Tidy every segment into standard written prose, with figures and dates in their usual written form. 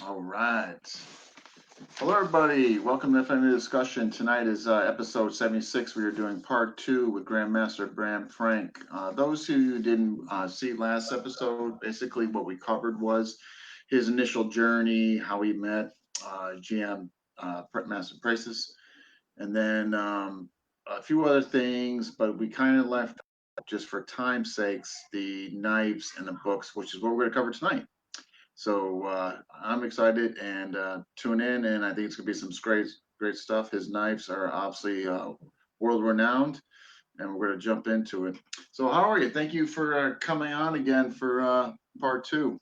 All right. Hello, everybody. Welcome to FMA Discussion. Tonight is episode 76. We are doing part two with Grandmaster Bram Frank. Those who didn't see last episode, basically what we covered was his initial journey, how he met GM Master Prices, and then a few other things, but we kind of left, just for time's sakes, the knives and the books, which is what we're going to cover tonight. So I'm excited and tune in, and I think it's gonna be some great stuff. His knives are obviously world renowned, and we're gonna jump into it. So how are you? Thank you for coming on again for part two.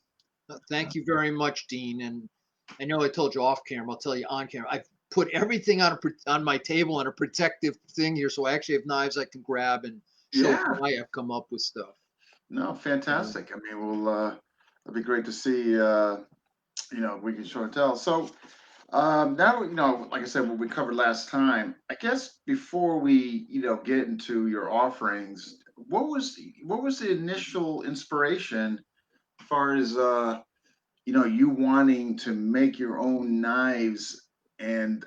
Thank you very much, Dean. And I know I told you off camera. I'll tell you on camera. I've put everything on my table on a protective thing here, so I actually have knives I can grab and show Yeah, why I've come up with stuff. no, Um, fantastic. I mean, it'll be great to see. We can show and tell. So now, like I said, what we covered last time, I guess before we, get into your offerings, what was the initial inspiration as far as you wanting to make your own knives and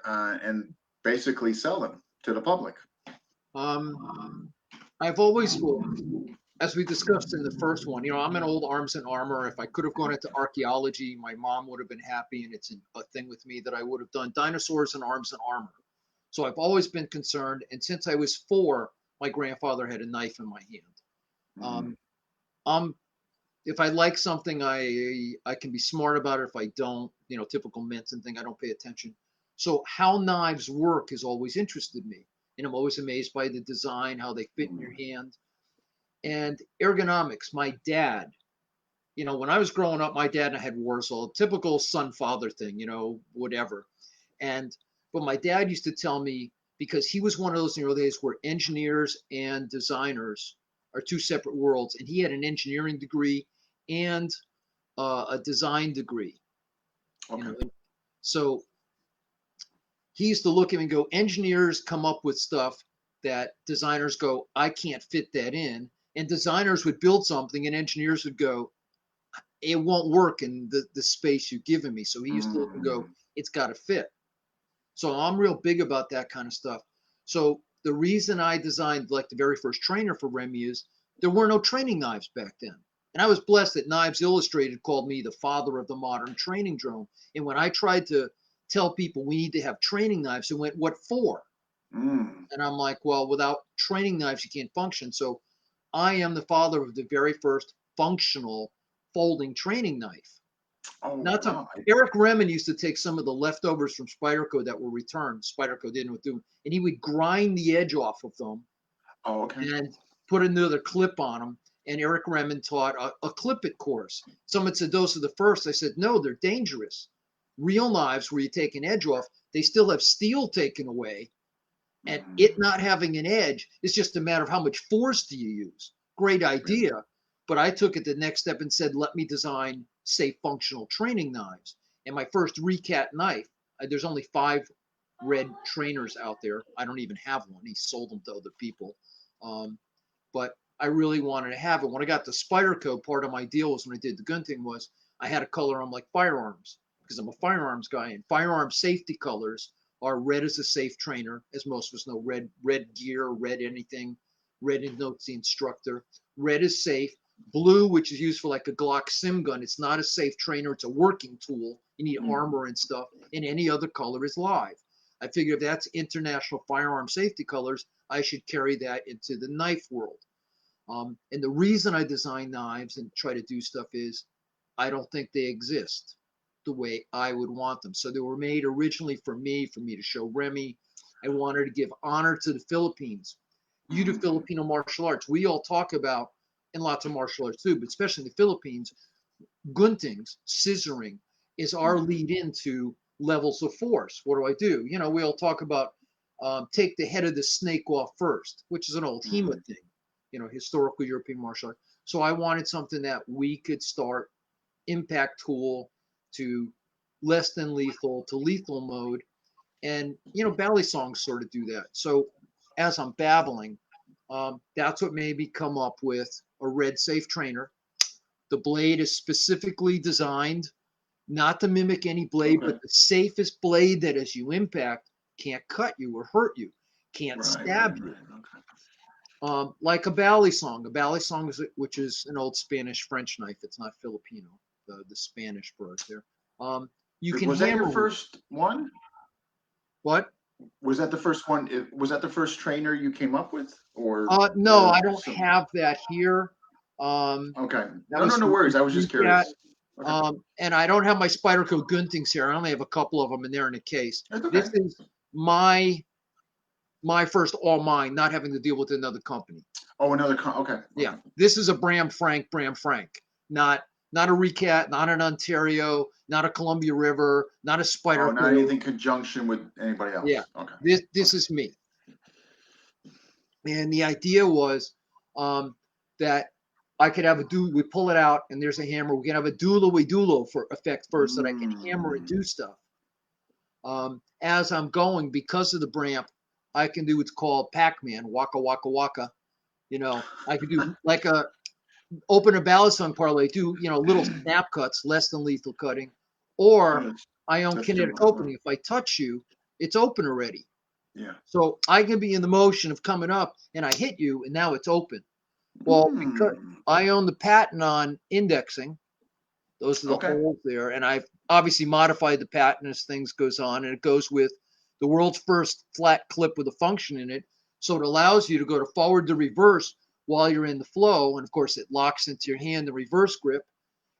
basically sell them to the public? um, I've always, well, as we discussed in the first one, I'm an old arms and armor. If I could have gone into archaeology, my mom would have been happy, and it's a thing with me that I would have done dinosaurs and arms and armor. So I've always been concerned, and since I was 4, my grandfather had a knife in my hand. Mm, Um, I'm if I like something, I can be smart about it. If I don't, typical Minton thing, I don't pay attention. So how knives work has always interested me, and I'm always amazed by the design, how they fit in your hand, and ergonomics. My dad, when I was growing up, my dad and I had wars, all typical son-father thing, whatever. And but my dad used to tell me, because he was one of those in the early days where engineers and designers are two separate worlds, and he had an engineering degree and a design degree. You okay. know, so he used to look at me and go, engineers come up with stuff that designers go, I can't fit that in, and designers would build something, and engineers would go, it won't work in the space you've given me. So he used to look and go, Mm, it's got to fit. So I'm real big about that kind of stuff. So the reason I designed like the very first trainer for Remy is there were no training knives back then. And I was blessed that Knives Illustrated called me the father of the modern training drone. And when I tried to tell people we need to have training knives, it went, what for? mm. And I'm like, well, without training knives, you can't function. So I am the father of the very first functional folding training knife. Oh Not to wow. Eric Remen used to take some of the leftovers from Spyderco that were returned. Spyderco didn't know what to do, and he would grind the edge off of them Oh, okay. and put another clip on them. And Eric Remen taught a clip it course. Someone said those are the first. I said no, they're dangerous. Real knives where you take an edge off, they still have steel taken away, and it Mm, not having an edge is just a matter of how much force do you use. Great idea, but I took it the next step and said, let me design safe functional training knives. And my first recat knife, there's only 5 red trainers out there. I don't even have one. He sold them to other people. But I really wanted to have it. When I got the Spyderco, part of my deal was when I did the gun thing was I had to color them like firearms because I'm a firearms guy, and firearm safety colors are red as a safe trainer, as most of us know. Red gear, red anything, red denotes the instructor. Red is safe. Blue, which is used for like a Glock sim gun, it's not a safe trainer, it's a working tool. You need mm. armor and stuff. And any other color is live. I figured if that's international firearm safety colors, I should carry that into the knife world. And the reason I design knives and try to do stuff is I don't think they exist the way I would want them. So they were made originally for me to show Remy. I wanted to give honor to the Philippines. You do Mm, Filipino martial arts. We all talk about, in lots of martial arts too, but especially in the Philippines, guntings, scissoring is our mm, lead into levels of force. What do I do? We all talk about take the head of the snake off first, which is an old HEMA mm, thing, historical European martial art. So I wanted something that we could start impact tool to less than lethal to lethal mode. And, ballet songs sort of do that. So as I'm babbling, that's what made me come up with a red safe trainer. The blade is specifically designed not to mimic any blade, Okay. but the safest blade that as you impact can't cut you or hurt you, can't stab you. Okay. Like a balisong. A balisong is which is an old Spanish French knife. It's not Filipino, the Spanish bird there. You can Was that hammer your with it. first one? What? Was that the first one? Was that the first trainer you came up with, No, I don't have that here. Okay. That No, was no worries. I was just Recat. curious. Okay. And I don't have my Spyderco Guntings here. I only have a couple of them, and they're in a case. That's okay. This is my first all mine, not having to deal with another company. Oh, okay. Yeah, this is a Bram Frank, not a Recat, not an Ontario, not a Columbia River, not a Spyderco. Oh, not anything conjunction with anybody else. Yeah. Okay. This is me. And the idea was that I could have we pull it out and there's a hammer. We can have a dulo for effect first that I can hammer and do stuff. As I'm going, because of the Bramp, I can do what's called Pac-Man, waka, waka, waka. I could do like open a balisong parlay, do, little snap cuts, less than lethal cutting. Or I own kinetic opening. If I touch you, it's open already. Yeah. So I can be in the motion of coming up and I hit you and now it's open. Well, because I own the patent on indexing, those are the holes there. And I've obviously modified the patent as things goes on, and it goes with the world's first flat clip with a function in it. So it allows you to go to forward to reverse while you're in the flow. And of course it locks into your hand, the reverse grip,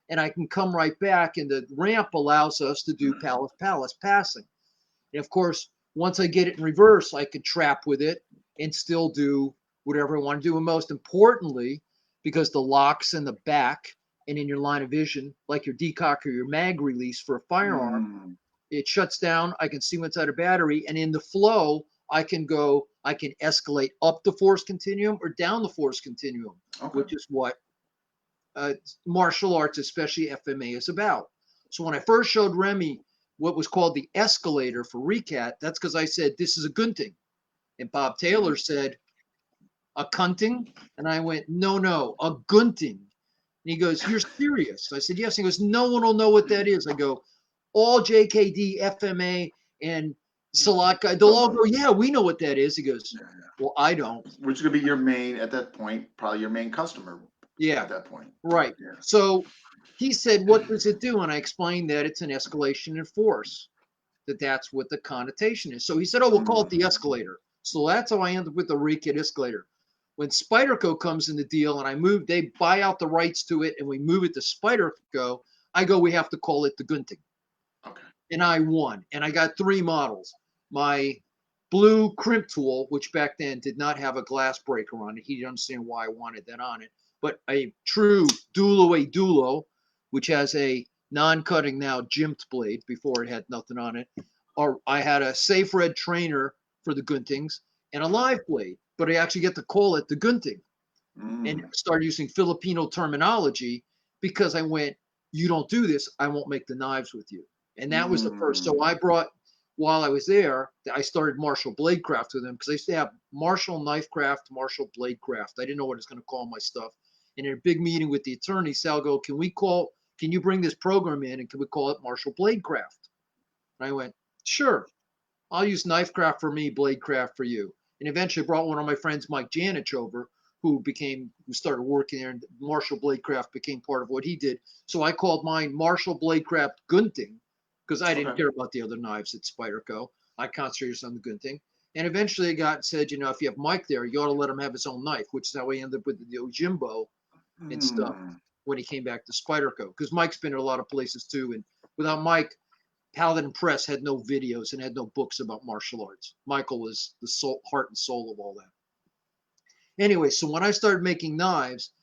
and I can come right back. And the ramp allows us to do palace passing. And of course, once I get it in reverse, I can trap with it and still do whatever I want to do. And most importantly, because the lock's in the back and in your line of vision, like your decock or your mag release for a firearm, it shuts down. I can see what's out of battery. And in the flow, I can escalate up the force continuum or down the force continuum, which is what martial arts, especially FMA, is about. So when I first showed Remy what was called the escalator for Recat, that's because I said, this is a gunting. And Bob Taylor said, a cunting? And I went, no, a gunting. And he goes, you're serious? I said, yes. He goes, no one will know what that is. I go, all JKD, FMA, and Salat guy, they'll all go, yeah, we know what that is. He goes, well, I don't. Which could be your main, at that point, probably your main customer. Yeah. At that point. Right. Yeah. So he said, what does it do? And I explained that it's an escalation in force, that's what the connotation is. So he said, oh, we'll call it the escalator. So that's how I ended up with the Recat escalator. When Spyderco comes in the deal and they buy out the rights to it and we move it to Spyderco, I go, we have to call it the gunting. Okay. And I won. And I got 3 models. My blue crimp tool, which back then did not have a glass breaker on it. He didn't understand why I wanted that on it. But a true dulo, which has a non-cutting now jimped blade. Before it had nothing on it. Or I had a safe red trainer for the guntings and a live blade, but I actually get to call it the gunting and start using Filipino terminology because I went, you don't do this, I won't make the knives with you. And that was the first. So I brought, while I was there, I started Marshall Bladecraft with them because I used to have Marshall Knifecraft, Marshall Bladecraft. I didn't know what I was going to call my stuff. And in a big meeting with the attorney, Sal go, can you bring this program in and can we call it Marshall Bladecraft? And I went, sure. I'll use Knifecraft for me, Bladecraft for you. And eventually brought one of my friends, Mike Janich, over, who started working there, and Marshall Bladecraft became part of what he did. So I called mine Marshall Bladecraft Gunting because I didn't care about the other knives at Spyderco. I concentrated on the Gunting. And eventually I said, if you have Mike there, you ought to let him have his own knife, which is how we ended up with the Ojimbo and stuff when he came back to Spyderco. Because Mike's been in a lot of places too. And without Mike, Paladin Press had no videos and had no books about martial arts. Michael was the heart and soul of all that. Anyway, so when I started making knives,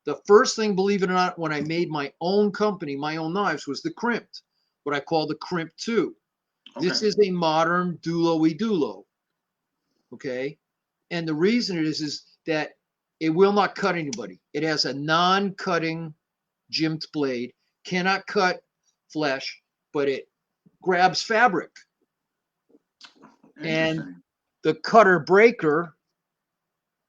the first thing, believe it or not, when I made my own company, my own knives, was the crimped, what I call the Crimp 2. This is a modern dulo. Okay? And the reason it is that it will not cut anybody. It has a non-cutting jimped blade, cannot cut flesh, but it grabs fabric. And the cutter breaker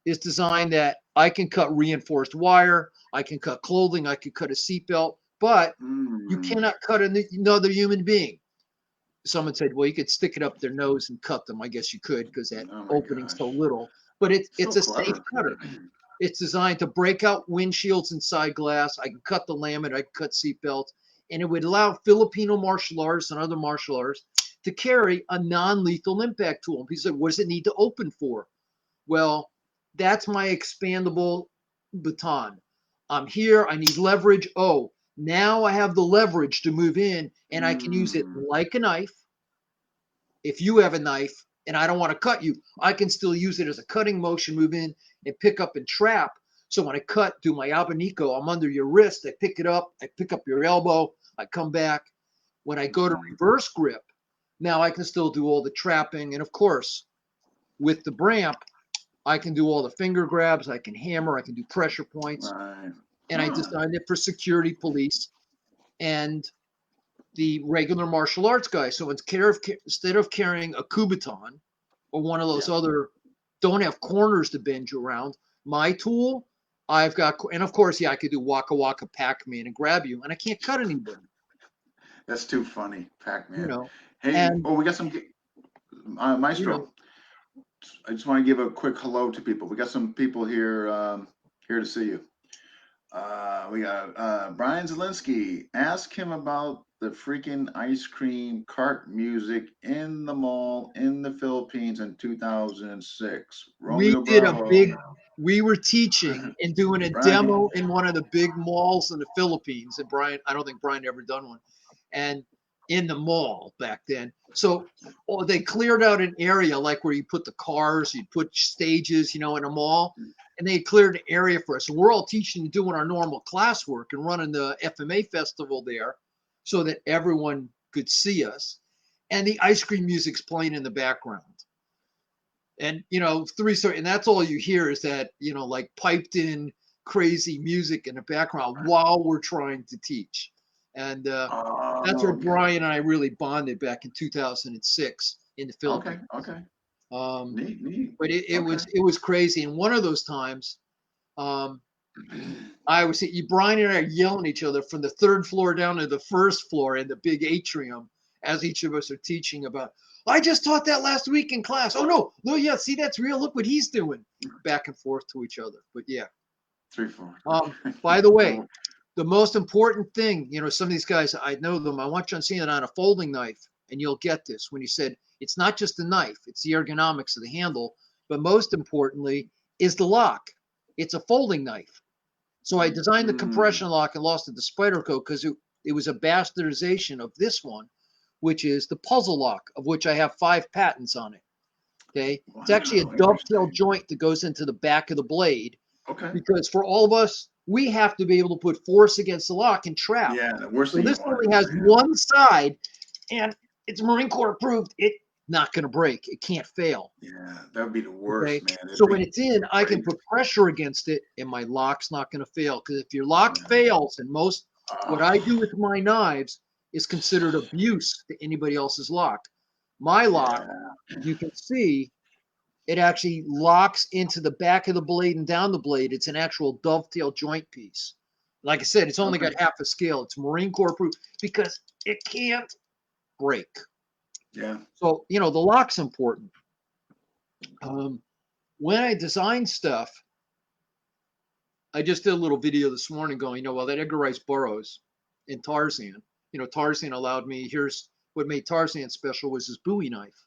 is designed that I can cut reinforced wire, I can cut clothing, I can cut a seatbelt, but you Mm. cannot cut another human being. Someone said, well, you could stick it up their nose and cut them. I guess you could because that Oh my opening's gosh. so little. But it's So a safe clever. cutter. It's designed to break out windshields and side glass. I can cut the laminate, I can cut seatbelts, and it would allow Filipino martial artists and other martial artists to carry a non-lethal impact tool. And people said, what does it need to open for? Well, that's my expandable baton. I'm here, I need leverage. Oh, now I have the leverage to move in, and I can use it Mm. like a knife. If you have a knife and I don't want to cut you, I can still use it as a cutting motion, move in and pick up and trap. So when I cut, do my abanico, I'm under your wrist, I pick it up, I pick up your elbow, I come back. When I go to reverse grip, now I can still do all the trapping. And of course, with the Bramp, I can do all the finger grabs, I can hammer, I can do pressure points. Right. And I Huh. designed it for security, police, and the regular martial arts guy. So instead of carrying a Kubaton or one of those Yeah. other, don't have corners to bend you around, my tool, I've got, and of course, yeah, I could do Waka Waka Pac-Man and grab you, and I can't cut anybody, That's too funny, you Pac-Man. know, Hey, and, oh, we got some you Maestro. know, I just want to give a quick hello to people. We got some people here here to see you. We got Brian Zelinsky. Ask him about the freaking ice cream cart music in the mall in the Philippines in 2006. we Romeo did a Bravo. big, we were teaching and doing a Brian. demo in one of the big malls in the Philippines. And Brian, I don't think Brian ever done one. And in the mall back then. So they cleared out an area like where you put the cars, you put stages, in a mall. And they cleared an area for us. So we're all teaching and doing our normal classwork and running the FMA festival there so that everyone could see us. And the ice cream music's playing in the background. And and that's all you hear is that like piped in crazy music in the background while we're trying to teach. And that's where Oh, okay. Brian and I really bonded back in 2006 in the Okay. Philippines. Okay. um, Neat. Neat. but it Okay. was it was crazy, and one of those times, I was Brian and I are yelling at each other from the third floor down to the first floor in the big atrium as each of us are teaching about. I just taught that last week in class. Oh no, yeah, see that's real. Look what he's doing, back and forth to each other. But yeah. 3, 4. By the way, No. the most important thing, some of these guys, I know them. I want you to see it on a folding knife, and you'll get this when you said it's not just the knife; it's the ergonomics of the handle. But most importantly, is the lock. It's a folding knife. So I designed the Mm. compression lock and lost it to Spyderco because it was a bastardization of this one, which is the puzzle lock, of which I have 5 patents on it. Okay. It's actually a Wow. dovetail Interesting. joint that goes into the back of the blade Okay. because for all of us, we have to be able to put force against the lock and trap. Yeah. The worst So thing you this want only to do. has Yeah. one side, and it's Marine Corps approved. It's not going to break. It can't fail. Yeah. That would be the Okay. worst, man. So It'd when be it's in, I can great. put pressure against it and my lock's not going to fail. Because if your lock Yeah. fails, and what I do Oh, with my knives is considered abuse to anybody else's lock. My lock, yeah. you can see it actually locks into the back of the blade and down the blade. It's an actual dovetail joint piece. Like I said, it's only Okay. got half a scale. It's Marine Corps proof because it can't break. Yeah. So, the lock's important. When I design stuff, I just did a little video this morning going, well, that Edgar Rice Burroughs in Tarzan, Tarzan allowed me, here's what made Tarzan special was his Bowie knife,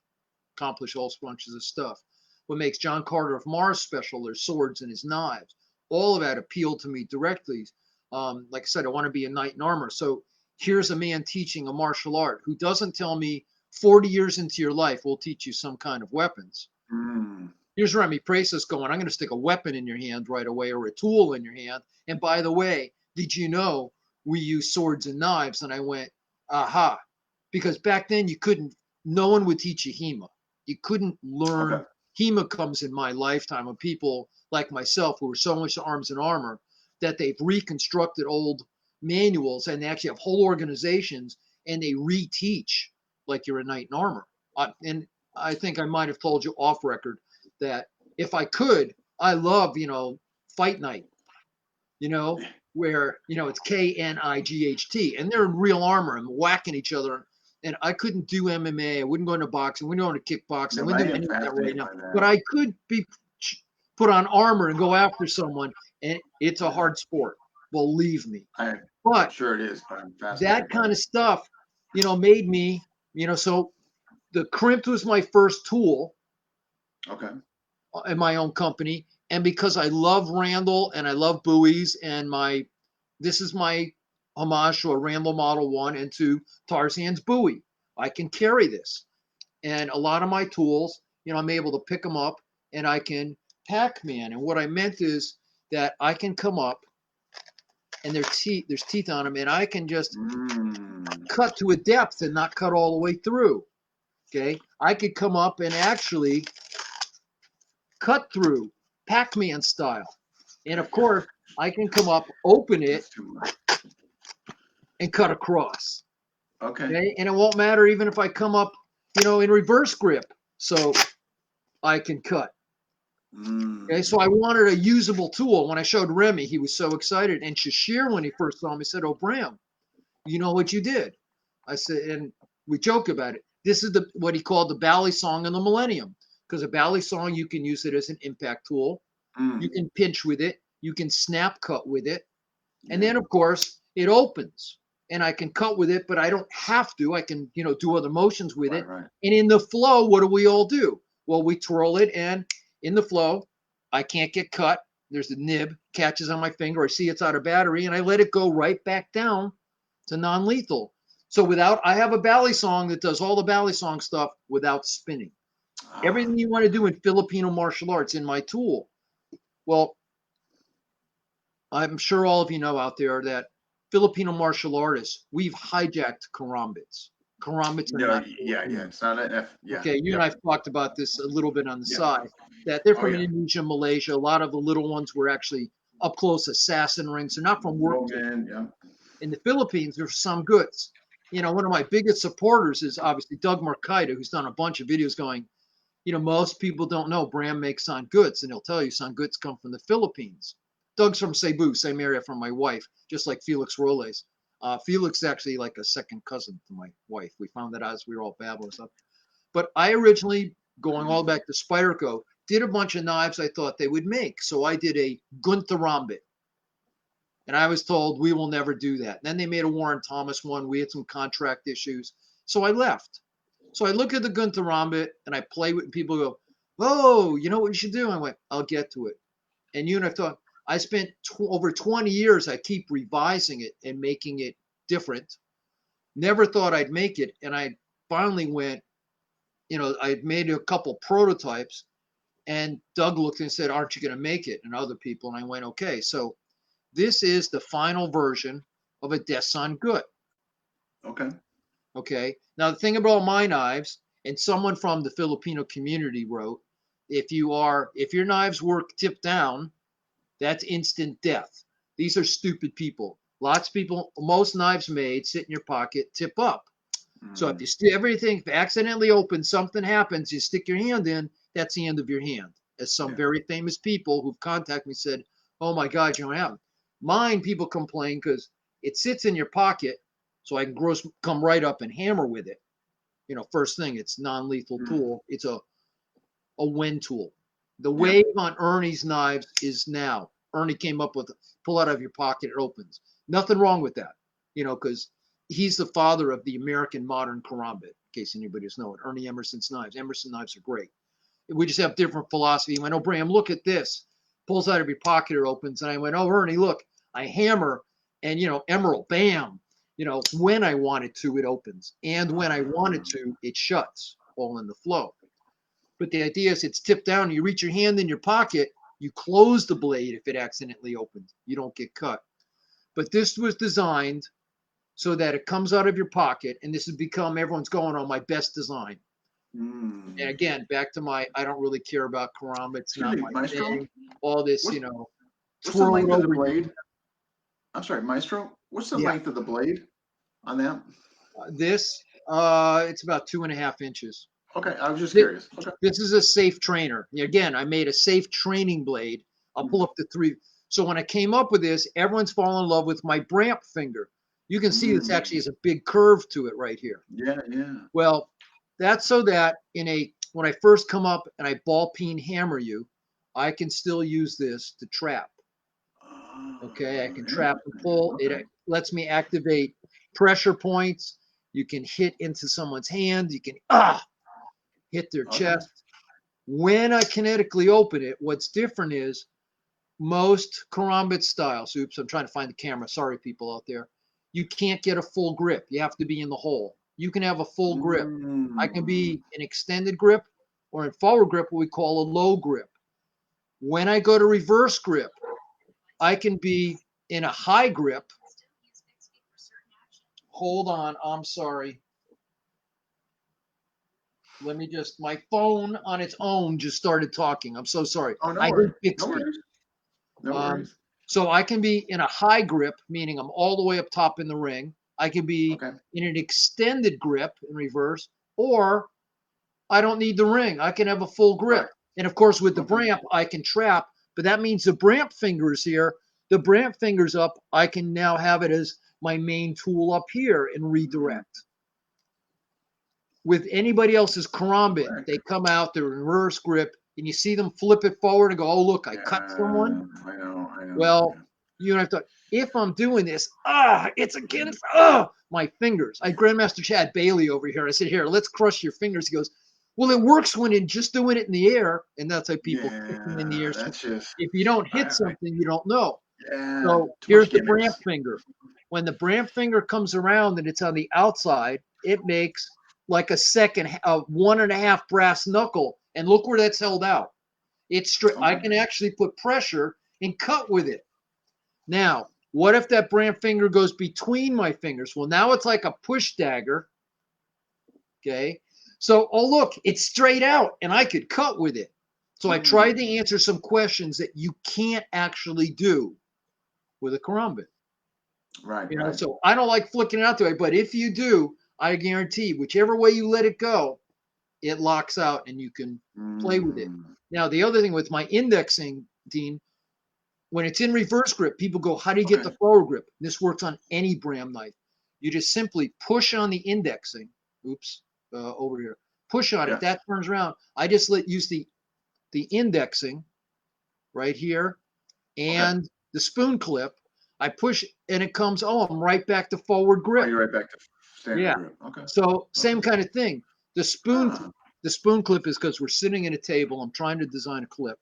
accomplish all bunches of stuff. What makes John Carter of Mars special are swords and his knives. All of that appealed to me directly. Like I said, I want to be a knight in armor. So here's a man teaching a martial art who doesn't tell me 40 years into your life, we'll teach you some kind of weapons. Mm. Here's Remy Precis going, I'm going to stick a weapon in your hand right away or a tool in your hand. And by the way, did you know we use swords and knives? And I went, aha. Because back then no one would teach you HEMA. You couldn't Okay. learn. HEMA comes in my lifetime of people like myself who are so much arms and armor that they've reconstructed old manuals and they actually have whole organizations and they reteach like you're a knight in armor. And I think I might have told you off record that if I could, I love, fight night, you know, where, you know, it's KNIGHT, and they're in real armor and whacking each other. And I couldn't do MMA. I wouldn't go into boxing. I wouldn't go into kickboxing. I No, wouldn't I do am any of that right fascinated now. by that. But I could be put on armor and go after someone, and it's a hard sport. Believe me. I'm But sure it is, but I'm that fascinated by kind it. of stuff, you know, made me, you know, so the crimp was my first tool Okay. in my own company. And because I love Randall and I love buoys, and this is my homage to a Randall Model 1 and to Tarzan's buoy. I can carry this. And a lot of my tools, you know, I'm able to pick them up and I can Pac-Man. And what I meant is that I can come up and there's teeth on them, and I can just cut to a depth and not cut all the way through. Okay. I could come up and actually cut through Pac-Man style. And of course, I can come up, open it, That's too much. and cut across. Okay. Okay. And it won't matter even if I come up, you know, in reverse grip. So I can cut. Okay. So I wanted a usable tool. When I showed Remy, he was so excited. And Shashir, when he first saw me, said, "Oh, Bram, you know what you did?" I said, and we joke about it. This is what he called the Bally Song in the Millennium. Because a Bally Song, you can use it as an impact tool. You can pinch with it. You can snap cut with it. And then, of course, it opens. And I can cut with it, but I don't have to. I can, you know, do other motions with it. Right. And in the flow, what do we all do? Well, we twirl it, and in the flow, I can't get cut. There's the nib, catches on my finger. I see it's out of battery, and I let it go right back down to non-lethal. So I have a Bally Song that does all the Bally Song stuff without spinning. Everything you want to do in Filipino martial arts in my tool. Well, I'm sure all of you know out there that Filipino martial artists, we've hijacked karambits. Karambits are No, not yeah. Filipino. It's not an F. Yeah. Okay, you and Yep. I've talked about this a little bit on the Yeah. side, that they're Oh, from yeah. Indonesia, Malaysia. A lot of the little ones were actually up close assassin rings. They're not from work. Rogan, yeah. In the Philippines, there's some goods. You know, one of my biggest supporters is obviously Doug Marcaida, who's done a bunch of videos going, you know, most people don't know Bram makes San goods, and he'll tell you San goods come from the Philippines. Doug's from Cebu, same area from my wife, just like Felix Roles. Felix is actually like a second cousin to my wife. We found that out as we were all babbling stuff. But I originally, going all back to Spyderco, did a bunch of knives I thought they would make. So I did a Gunther Rambit. And I was told we will never do that. And then they made a Warren Thomas one. We had some contract issues. So I left. So I look at the Gunther Rambit and I play with people go, "Oh, you know what you should do?" I went, "I'll get to it." And you and I thought, I spent over 20 years, I keep revising it and making it different. Never thought I'd make it. And I finally went, you know, I made a couple prototypes, and Doug looked and said, "Aren't you going to make it?" And other people. And I went, "Okay." So this is the final version of a Desan Gut. Okay. Okay. Now the thing about my knives, and someone from the Filipino community wrote, if your knives work tip down, that's instant death. These are stupid people. Lots of people, most knives made sit in your pocket, tip up. So if if accidentally opens, something happens, you stick your hand in, that's the end of your hand. As some very famous people who've contacted me said, "Oh my God, you don't have it." Mine, people complain because it sits in your pocket, so I can come right up and hammer with it. You know, first thing, it's non-lethal tool. It's a Wen tool. The wave on Ernie's knives is now. Ernie came up with pull out of your pocket, it opens. Nothing wrong with that, you know, because he's the father of the American modern karambit, in case anybody doesn't know it. Ernie Emerson's knives. Emerson knives are great. We just have different philosophy. He went, "Oh, Bram, look at this." Pulls out of your pocket, it opens. And I went, "Oh, Ernie, look, I hammer and, you know, emerald, bam. You know, when I want it to, it opens. And when I want it to, it shuts, all in the flow. But the idea is it's tipped down. You reach your hand in your pocket, you close the blade if it accidentally opens. You don't get cut. But this was designed so that it comes out of your pocket, and this has become, everyone's going on my best design. And again, back to I don't really care about karambit. It's not my Maestro? thing. All this, What's, you know, what's the twirl it length of the over. blade? I'm sorry, Maestro. What's the Yeah. length of the blade on that? This, it's about 2.5 inches. Okay, I was just curious. Okay. This is a safe trainer. Again, I made a safe training blade. I'll pull up the three. So when I came up with this, everyone's fallen in love with my Bramp finger. You can see this actually has a big curve to it right here. Yeah, yeah. Well, that's so that when I first come up and I ball peen hammer you, I can still use this to trap. Okay, I can trap and pull. Okay. It lets me activate pressure points. You can hit into someone's hand. You can hit their chest. When I kinetically open it, what's different is most karambit styles. Oops, I'm trying to find the camera. Sorry, people out there. You can't get a full grip. You have to be in the hole. You can have a full grip. I can be an extended grip, or in forward grip, what we call a low grip. When I go to reverse grip, I can be in a high grip. Hold on, I'm sorry. Let me just, my phone on its own just started talking. I'm so sorry. Oh, no I worries. fixed No it. worries. No worries. So I can be in a high grip, meaning I'm all the way up top in the ring. I can be in an extended grip in reverse, or I don't need the ring. I can have a full grip. Right. And of course, with the Bramp, I can trap, but that means the Bramp fingers here, the Bramp fingers up, I can now have it as my main tool up here and redirect. With anybody else's karambit, they come out, they're in reverse grip, and you see them flip it forward and go, oh, look, I cut someone. I know. Well, you have to, if I'm doing this, it's against my fingers. I Grandmaster Chad Bailey over here. I said, here, let's crush your fingers. He goes, well, it works when you're just doing it in the air. And that's how people kick them in the air. So if you don't hit something, you don't know. So here's the Bramp finger. When the Bramp finger comes around and it's on the outside, it makes like a 1.5 brass knuckle. And look where that's held out. It's straight. I can actually put pressure and cut with it. Now, what if that Bramp finger goes between my fingers? Well, now it's like a push dagger. Okay. So, oh, look, it's straight out and I could cut with it. So I tried to answer some questions that you can't actually do with a karambit. Right. You know, so I don't like flicking it out the way, but if you do, I guarantee whichever way you let it go, it locks out and you can play with it. Now, the other thing with my indexing, Dean, when it's in reverse grip, people go, how do you get the forward grip? This works on any Bram knife. You just simply push on the indexing. Oops, over here. Push on it. That turns around. I just use the indexing right here and the spoon clip. I push and it comes, I'm right back to forward grip. You're right back to standard grip. Okay. So same kind of thing. The spoon clip is because we're sitting at a table. I'm trying to design a clip.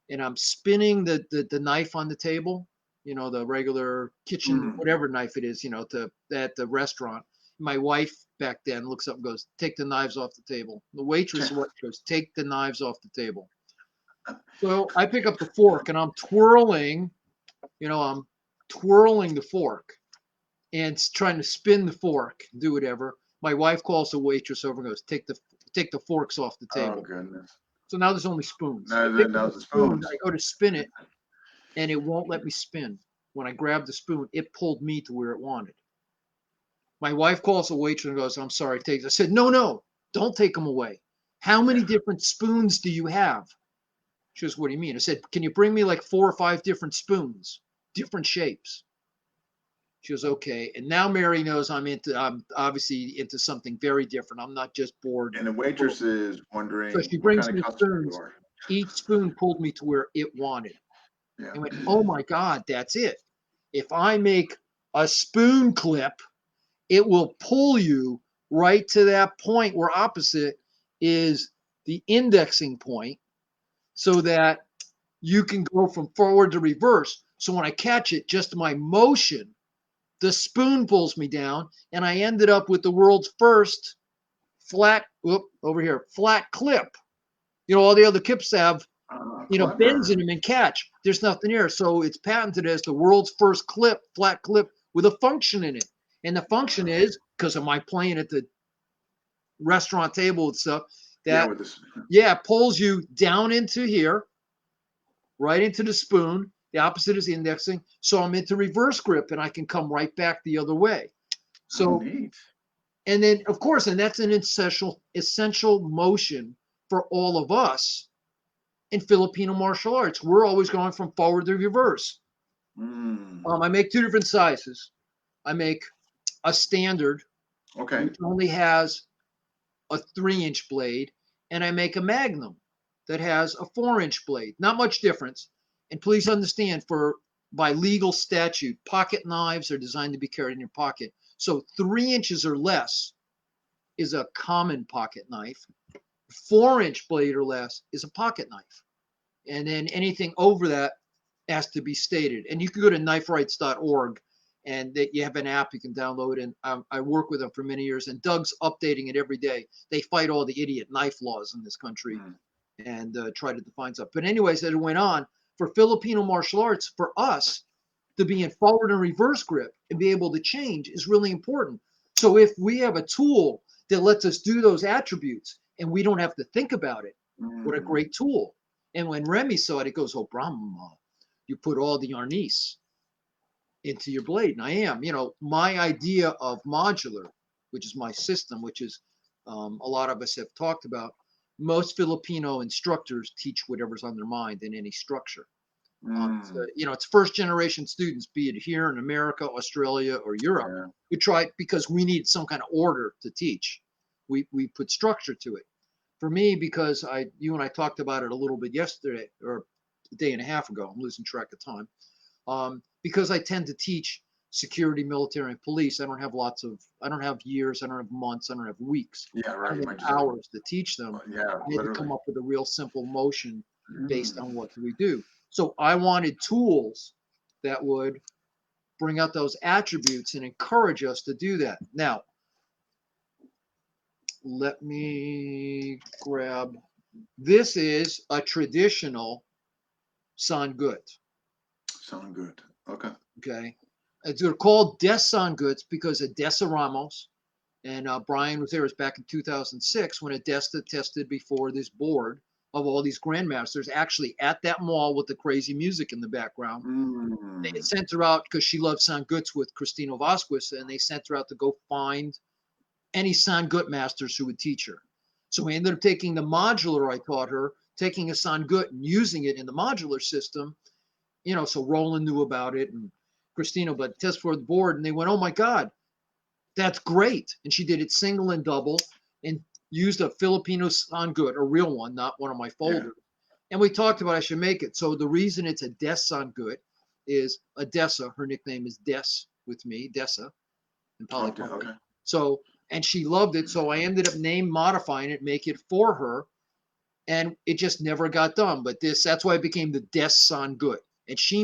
And I'm spinning the knife on the table, you know, the regular kitchen, whatever knife it is, you know, at the restaurant. My wife back then looks up and goes, take the knives off the table. The waitress goes, take the knives off the table. So I pick up the fork and I'm twirling the fork and trying to spin the fork, do whatever. My wife calls the waitress over and goes, take the forks off the table. Oh, goodness. So now there's only spoons. Now the spoons. I go to spin it, and it won't let me spin. When I grab the spoon, it pulled me to where it wanted. My wife calls the waitress and goes, I'm sorry, take it. I said, no, don't take them away. How many different spoons do you have? She goes, what do you mean? I said, can you bring me like 4 or 5 different spoons, different shapes? She goes, okay. And now Mary knows I'm obviously into something very different. I'm not just bored. And the waitress is wondering, so she brings me spoons. Each spoon pulled me to where it wanted. And went, oh my God, that's it. If I make a spoon clip, it will pull you right to that point where opposite is the indexing point so that you can go from forward to reverse. So when I catch it, just my motion, the spoon pulls me down, and I ended up with the world's first flat clip. You know, all the other clips have, bends in them and catch. There's nothing here. So it's patented as the world's first flat clip with a function in it. And the function is, because of my playing at the restaurant table and stuff, that, pulls you down into here, right into the spoon. The opposite is indexing. So I'm into reverse grip and I can come right back the other way. So, and then of course, and that's an essential motion for all of us in Filipino martial arts. We're always going from forward to reverse. I make two different sizes. I make a standard, Okay. which only has a 3-inch blade, and I make a magnum that has a 4-inch blade. Not much difference. And please understand, by legal statute, pocket knives are designed to be carried in your pocket. So 3 inches or less is a common pocket knife. 4-inch blade or less is a pocket knife. And then anything over that has to be stated. And you can go to kniferights.org, and you have an app you can download. And I work with them for many years, and Doug's updating it every day. They fight all the idiot knife laws in this country and try to define stuff. But anyways, as it went on, for Filipino martial arts, for us to be in forward and reverse grip and be able to change is really important. So if we have a tool that lets us do those attributes and we don't have to think about it, what a great tool. And when Remy saw it, it goes, oh, Bram, you put all the arnis into your blade. And I am, my idea of modular, which is my system, which is a lot of us have talked about. Most Filipino instructors teach whatever's on their mind in any structure. It's first generation students, be it here in America, Australia, or Europe. Yeah. We try because we need some kind of order to teach. We put structure to it. For me, because you and I talked about it a little bit yesterday or a day and a half ago. I'm losing track of time. Because I tend to teach security, military, and police. I don't have years, I don't have months, I don't have weeks. Yeah, right. I have hours to teach them. Yeah, I had to come up with a real simple motion based on what we do. So I wanted tools that would bring out those attributes and encourage us to do that. Now, let me grab, this is a traditional sangut. Sangut. Okay. Okay. They're called Des Sangut's because Odessa Ramos and Brian was there. It was back in 2006 when Odessa tested before this board of all these grandmasters actually at that mall with the crazy music in the background. They sent her out because she loved Sanguts with Cristino Vasquez, and they sent her out to go find any Sangut masters who would teach her. So we ended up taking the modular I taught her, taking a Sangut and using it in the modular system. So Roland knew about it and Cristino, but test for the board, and they went, oh my God, that's great. And she did it single and double and used a Filipino Sangut, a real one, not one of my folders. Yeah. And we talked about I should make it. So the reason it's a Des Sangut is Odessa. Her nickname is Des with me, Dessa. Okay. So, and she loved it. So I ended up modifying it, make it for her. And it just never got done. But that's why it became the Des Sangut. And she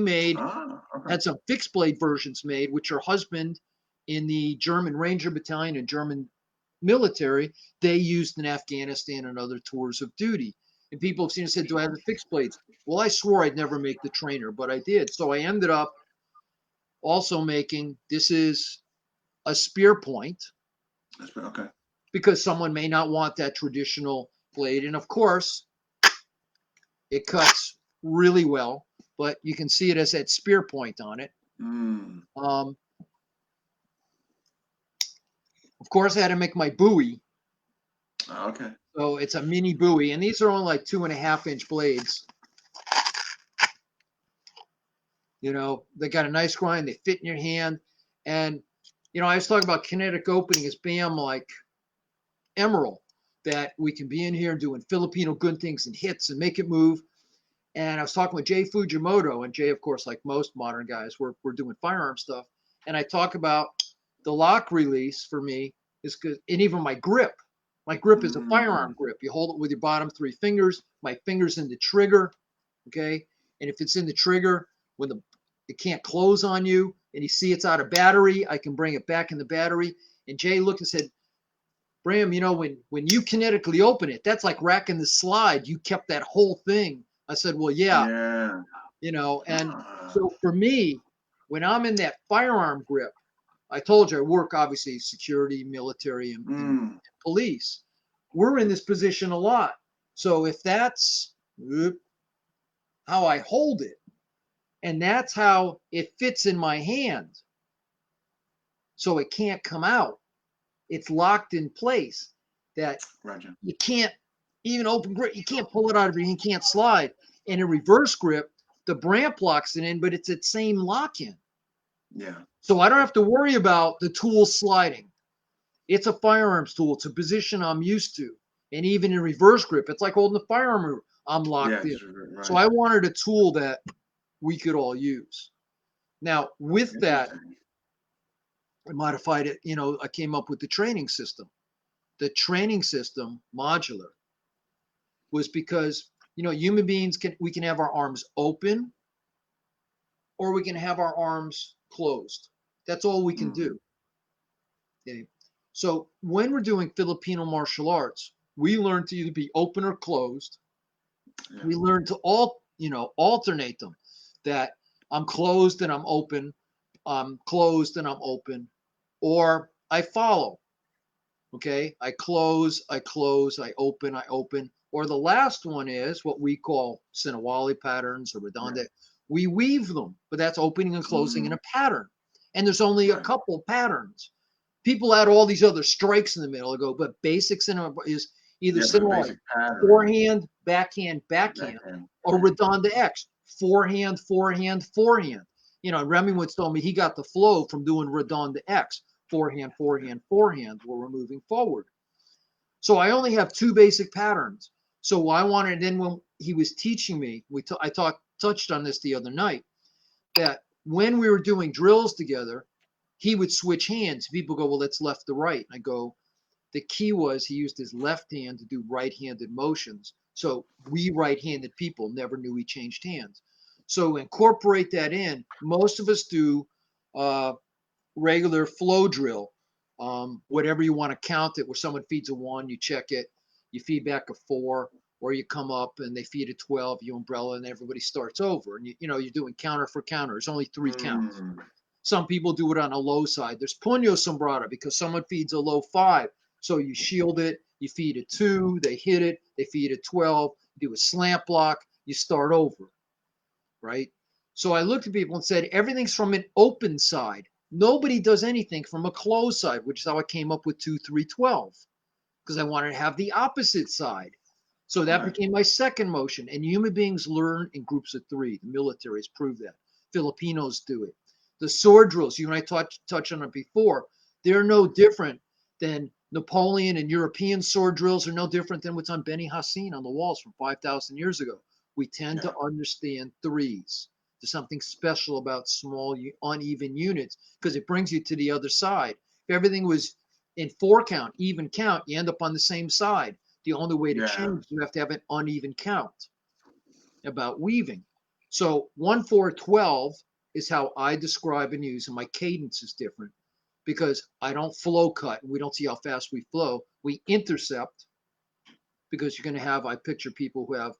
had some fixed blade versions made, which her husband in the German Ranger Battalion and German military, they used in Afghanistan and other tours of duty. And people have seen and said, do I have the fixed blades? Well, I swore I'd never make the trainer, but I did. So I ended up also making, this is a spear point. Okay. Because someone may not want that traditional blade. And of course, it cuts really well, but you can see it as that spear point on it. Of course, I had to make my buoy. Okay. So it's a mini buoy, and these are only like 2.5-inch blades. They got a nice grind. They fit in your hand. And, I was talking about kinetic opening as Bam, like Emerald, that we can be in here doing Filipino good things and hits and make it move. And I was talking with Jay Fujimoto, and Jay, of course, like most modern guys, we're doing firearm stuff. And I talk about the lock release for me is good, and even my grip. My grip is a firearm grip. You hold it with your bottom 3 fingers. My finger's in the trigger, okay? And if it's in the trigger, when it can't close on you, and you see it's out of battery, I can bring it back in the battery. And Jay looked and said, Bram, when you kinetically open it, that's like racking the slide. You kept that whole thing. I said, well, yeah. And so for me, when I'm in that firearm grip, I told you I work obviously security, military, and police. We're in this position a lot. So if that's how I hold it, and that's how it fits in my hand, so it can't come out. It's locked in place that you can't Even open grip, you can't pull it out of your hand, you can't slide. And in reverse grip, the Bramp locks it in, but it's that same lock in. Yeah. So I don't have to worry about the tool sliding. It's a firearms tool. It's a position I'm used to. And even in reverse grip, it's like holding the firearm. I'm locked in. Right. So I wanted a tool that we could all use. Now, with that, I modified it. I came up with the training system. The training system, modular, was because, human beings we can have our arms open or we can have our arms closed. That's all we can do. Okay. So when we're doing Filipino martial arts, we learn to either be open or closed. Yeah. We learn to alternate them. That I'm closed and I'm open, I'm closed and I'm open, or I follow. Okay, I close, I open, Or the last one is what we call Sinawali patterns or redundant. We weave them, but that's opening and closing in a pattern. And there's only a couple patterns. People add all these other strikes in the middle. I go, but basics is either Sinawali, forehand, backhand, or redonda X, forehand, forehand, forehand. Remy once told me he got the flow from doing redonda X, forehand, forehand, forehand, where we're moving forward. So I only have two basic patterns. So I wanted, then when he was teaching me, I touched on this the other night, that when we were doing drills together, he would switch hands. People go, well, that's left to right. And I go, the key was he used his left hand to do right-handed motions. So we right-handed people never knew he changed hands. So incorporate that in. Most of us do regular flow drill, whatever you want to count it, where someone feeds a 1, you check it, you feed back a 4, or you come up and they feed a 12, you umbrella, and everybody starts over. And you're doing counter for counter. There's only 3 counts. Some people do it on a low side. There's puño sombrada because someone feeds a low 5. So you shield it, you feed a 2, they hit it, they feed a 12, you do a slant block, you start over, right? So I looked at people and said, everything's from an open side. Nobody does anything from a closed side, which is how I came up with 2, 3, 12, because I wanted to have the opposite side. So that became my second motion. And human beings learn in groups of 3. The military has proved that. Filipinos do it. The sword drills, you and I touched on it before, they're no different than Napoleon and European sword drills are no different than what's on Beni Hassan on the walls from 5,000 years ago. We tend to understand 3s. There's something special about small, uneven units because it brings you to the other side. If everything was in 4 count, even count, you end up on the same side. The only way to change, you have to have an uneven count about weaving. So 1, 4, 12 is how I describe and use, and my cadence is different because I don't flow cut. We don't see how fast we flow. We intercept because you're going to have, I picture people who have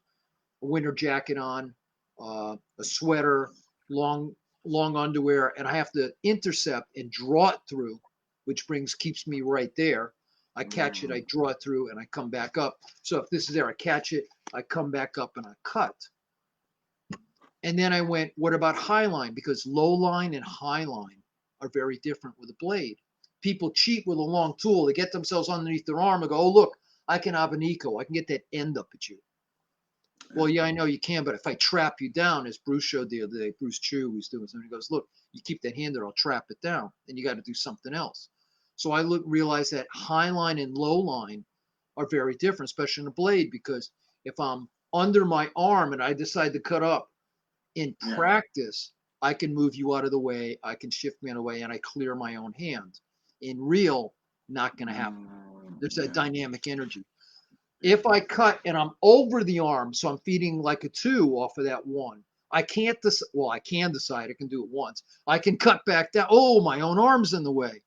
a winter jacket on, a sweater, long underwear, and I have to intercept and draw it through, which keeps me right there. I catch it, I draw it through, and I come back up. So if this is there, I catch it, I come back up, and I cut. And then I went, what about high line? Because low line and high line are very different with a blade. People cheat with a long tool. They get themselves underneath their arm and go, oh, look, I can abanico. I can get that end up at you. Well, yeah, I know you can, but if I trap you down, as Bruce showed the other day, Bruce Chu was doing something, he goes, look, you keep that hand there, I'll trap it down. Then you got to do something else. So I realized that high line and low line are very different, especially in a blade, because if I'm under my arm and I decide to cut up, in practice, I can move you out of the way, I can shift me out of the way, and I clear my own hand. In real, not going to happen. There's that dynamic energy. If I cut and I'm over the arm, so I'm feeding like a 2 off of that 1, I can't I can decide, I can do it once. I can cut back down. Oh, my own arm's in the way.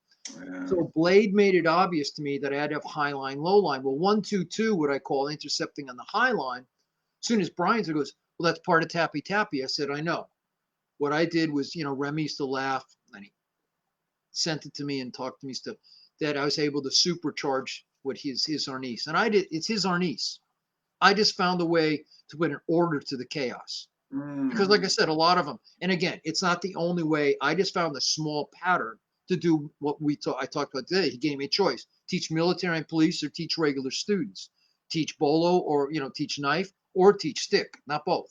So blade made it obvious to me that I had to have high line, low line. Well, 1, 2, 2, what I call intercepting on the high line. As soon as Brian goes, well, that's part of tappy tappy. I said, I know. What I did was, Remy used to laugh and he sent it to me and talked to me stuff that I was able to supercharge what his arnis. And I did, it's his arnis. I just found a way to put an order to the chaos. Because like I said, a lot of them, and again, it's not the only way. I just found a small pattern to do what I talked about today. He gave me a choice: teach military and police or teach regular students. teach bolo or, teach knife or teach stick, not both.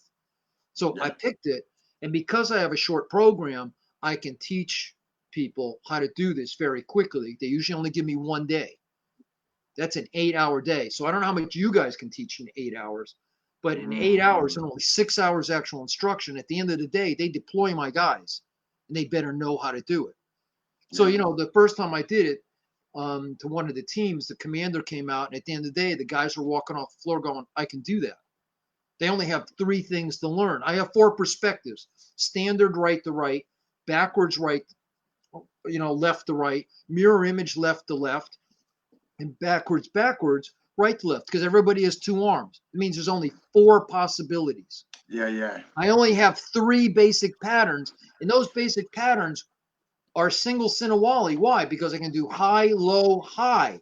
So I Yeah. picked it. And because I have a short program, I can teach people how to do this very quickly. They usually only give me 1 day. That's an 8-hour day. So I don't know how much you guys can teach in 8 hours, but in 8 hours and only 6 hours actual instruction, at the end of the day, they deploy my guys and they better know how to do it. So, Yeah. the first time I did it to one of the teams, the commander came out, and at the end of the day, the guys were walking off the floor going, I can do that. They only have 3 things to learn. I have 4 perspectives: standard right to right, backwards right, left to right, mirror image left to left, and backwards, right to left, because everybody has 2 arms. It means there's only 4 possibilities. Yeah. Yeah. I only have 3 basic patterns, and those basic patterns are single Sinawali. Why? Because I can do high, low, high.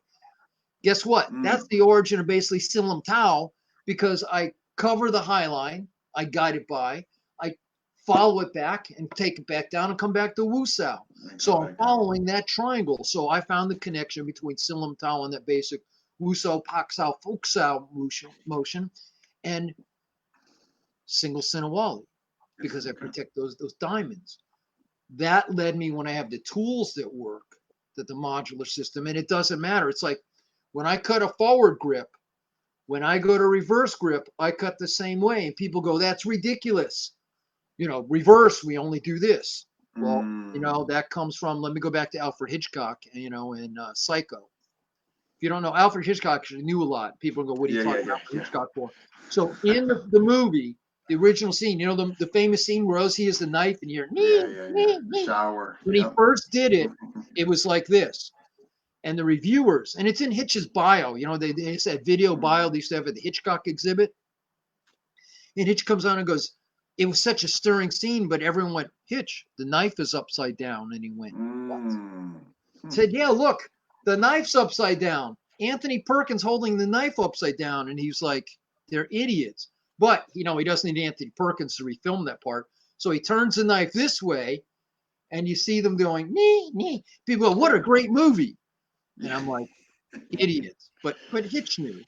Guess what? That's the origin of basically Silam Tao, because I cover the high line, I guide it by, I follow it back and take it back down and come back to Wusao. So I'm following that triangle. So I found the connection between Silam Tao and that basic Wusao, Paksao, Fuksao motion and single Sinawali, because I protect those diamonds. That led me, when I have the tools that work, that the modular system, and it doesn't matter. It's like when I cut a forward grip, when I go to reverse grip, I cut the same way. And people go, that's ridiculous. Reverse, we only do this. Well, that comes from, let me go back to Alfred Hitchcock, in Psycho. If you don't know, Alfred Hitchcock actually knew a lot. People go, what are you talking about Alfred Hitchcock for? So in the movie, the original scene, the famous scene where he has the knife and you're, The shower. when he first did it, it was like this. And the reviewers, and it's in Hitch's bio, they said video bio they used to have at the Hitchcock exhibit. And Hitch comes on and goes, it was such a stirring scene, but everyone went, Hitch, the knife is upside down. And he went, what? Said, yeah, look, the knife's upside down. Anthony Perkins holding the knife upside down. And he's like, they're idiots. But, he doesn't need Anthony Perkins to refilm that part. So he turns the knife this way, and you see them going, nee, nee. People go, what a great movie. And I'm like, idiots. But Hitch knew.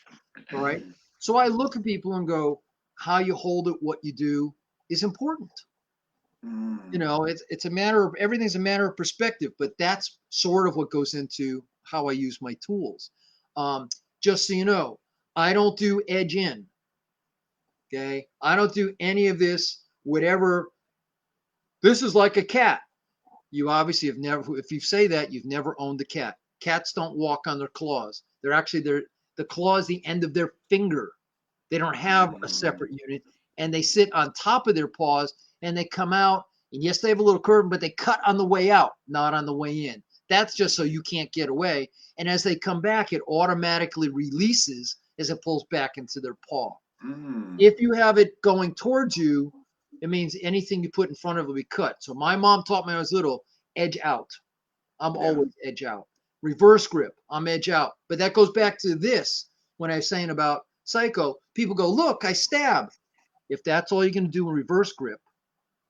All right. So I look at people and go, how you hold it, what you do is important. It's a matter of, everything's a matter of perspective, but that's sort of what goes into how I use my tools. Just so you know, I don't do edge in. Okay. I don't do any of this, whatever. This is like a cat. You obviously have never, if you say that, you've never owned a cat. Cats don't walk on their claws. The claw is the end of their finger. They don't have a separate unit, and they sit on top of their paws, and they come out. And yes, they have a little curve, but they cut on the way out, not on the way in. That's just so you can't get away. And as they come back, it automatically releases as it pulls back into their paw. If you have it going towards you, it means anything you put in front of it will be cut. So my mom taught me when I was little, edge out. I'm always edge out. Reverse grip, I'm edge out. But that goes back to this, when I was saying about Psycho. People go, look, I stab. If that's all you're going to do in reverse grip,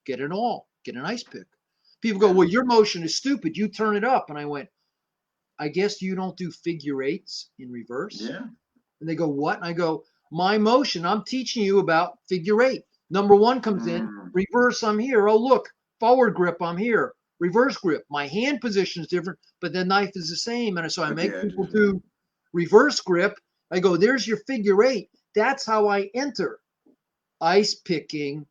get an awl, get an ice pick. People go, well, your motion is stupid. You turn it up. And I went, I guess you don't do figure eights in reverse. Yeah. And they go, what? And I go, my motion, I'm teaching you about figure eight. Number 1 comes in, reverse, I'm here. Oh, look, forward grip, I'm here. Reverse grip, my hand position is different, but the knife is the same. And so I make people do reverse grip. I go, there's your figure eight. That's how I enter. Ice picking,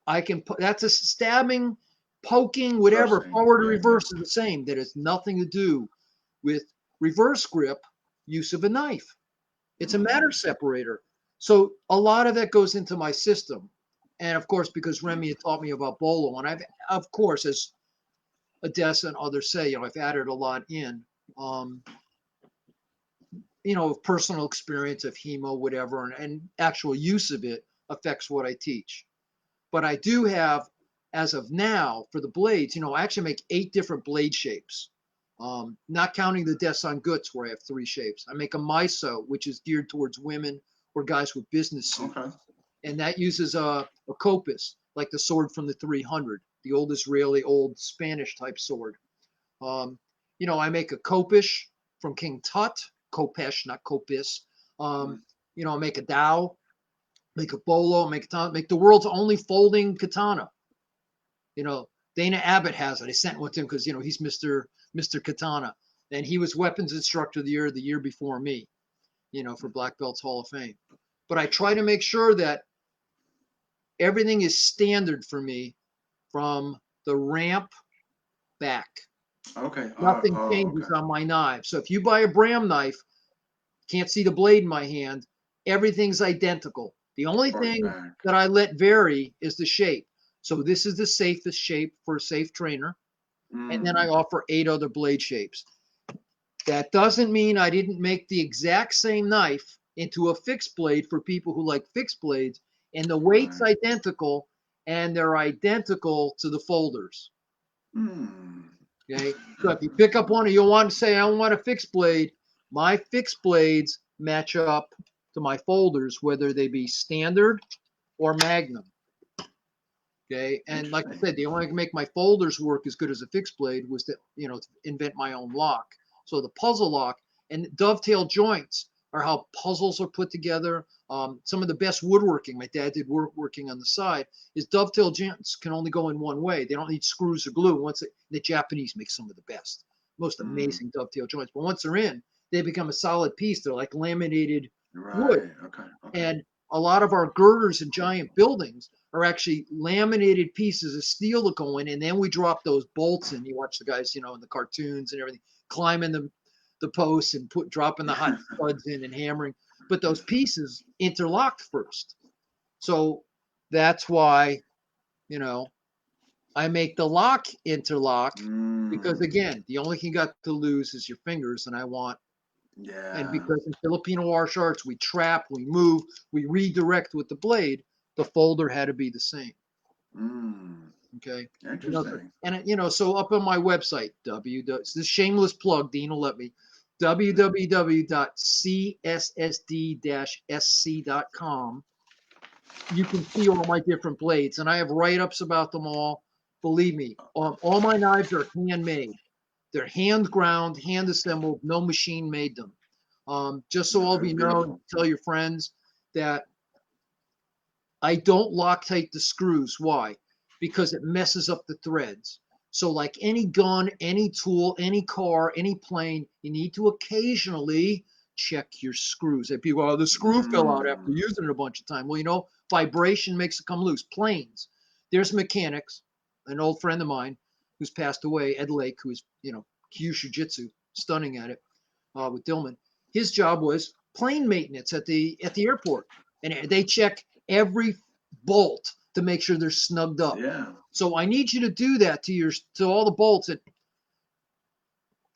I can put, that's a stabbing, poking, whatever. Forward or reverse is the same. That has nothing to do with reverse grip, use of a knife. It's a matter separator. So a lot of that goes into my system. And of course, because Remy had taught me about bolo, and I've, of course, as Odessa and others say, I've added a lot in, personal experience of hemo, whatever, and actual use of it affects what I teach. But I do have, as of now, for the blades, I actually make 8 different blade shapes. Not counting the Desan Guts, where I have 3 shapes. I make a miso, which is geared towards women or guys with business suits. Okay. And that uses a kopis, like the sword from the 300, the old Israeli, old Spanish type sword. I make a kopish from King Tut, kopesh, not kopis. Mm. You know, make a dao, make a bolo, make a katana, make the world's only folding katana. You know, Dana Abbott has it. I sent one to him because, you know, he's Mr. Katana. And he was weapons instructor of the year before me, you know, for Black Belts Hall of Fame. But I try to make sure that everything is standard for me from the ramp back. Okay. Nothing changes Okay. on my knife. So if you buy a Bram knife, can't see the blade in my hand, everything's identical. The only Front thing back. that I let vary is the shape. So this is the safest shape for a safe trainer. And then I Mm. offer 8 other blade shapes. That doesn't mean I didn't make the exact same knife into a fixed blade for people who like fixed blades, and the weight's Right. identical, and they're identical to the folders. Mm. Okay, so if you pick up one and you want to say I want a fixed blade, my fixed blades match up to my folders, whether they be standard or magnum. Okay, and like I Interesting. said, the only way I can make my folders work as good as a fixed blade was to, you know, to invent my own lock. So the puzzle lock and dovetail joints are how puzzles are put together. Some of the best woodworking, my dad did woodworking on the side, is dovetail joints can only go in one way. They don't need screws or glue. The Japanese make some of the best, most Mm. amazing dovetail joints. But once they're in, they become a solid piece. They're like laminated wood. Right. Okay. Okay. And a lot of our girders in giant buildings are actually laminated pieces of steel that go in, and then we drop those bolts in. You watch the guys, you know, in the cartoons and everything, climbing the posts and dropping the hot studs in and hammering. But those pieces interlocked first. So that's why, you know, I make the lock interlock because Mm. again, the only thing you got to lose is your fingers, and I want and Yeah. because in Filipino martial arts, we trap, we move, we redirect with the blade, the folder had to be the same. Mm. Okay. You know, Interesting. and you know, so up on my website, it's this shameless plug, Dean will let me, www.cssd-sc.com. You can see all my different blades, and I have write-ups about them all. Believe me, all my knives are handmade. They're hand ground, hand assembled, no machine made them. Just so all of That's you know, beautiful. tell your friends that I don't Loctite the screws. Why? Because it messes up the threads. So, like any gun, any tool, any car, any plane, you need to occasionally check your screws. And people, oh, the screw fell out after Mm. using it a bunch of time. Well, you know, vibration makes it come loose. Planes, there's mechanics. An old friend of mine who's passed away, Ed Lake, who's, you know, Kyushu Jitsu, stunning at it with Dillman. His job was plane maintenance at the airport, and they check every bolt to make sure they're snugged up. Yeah. So I need you to do that to all the bolts at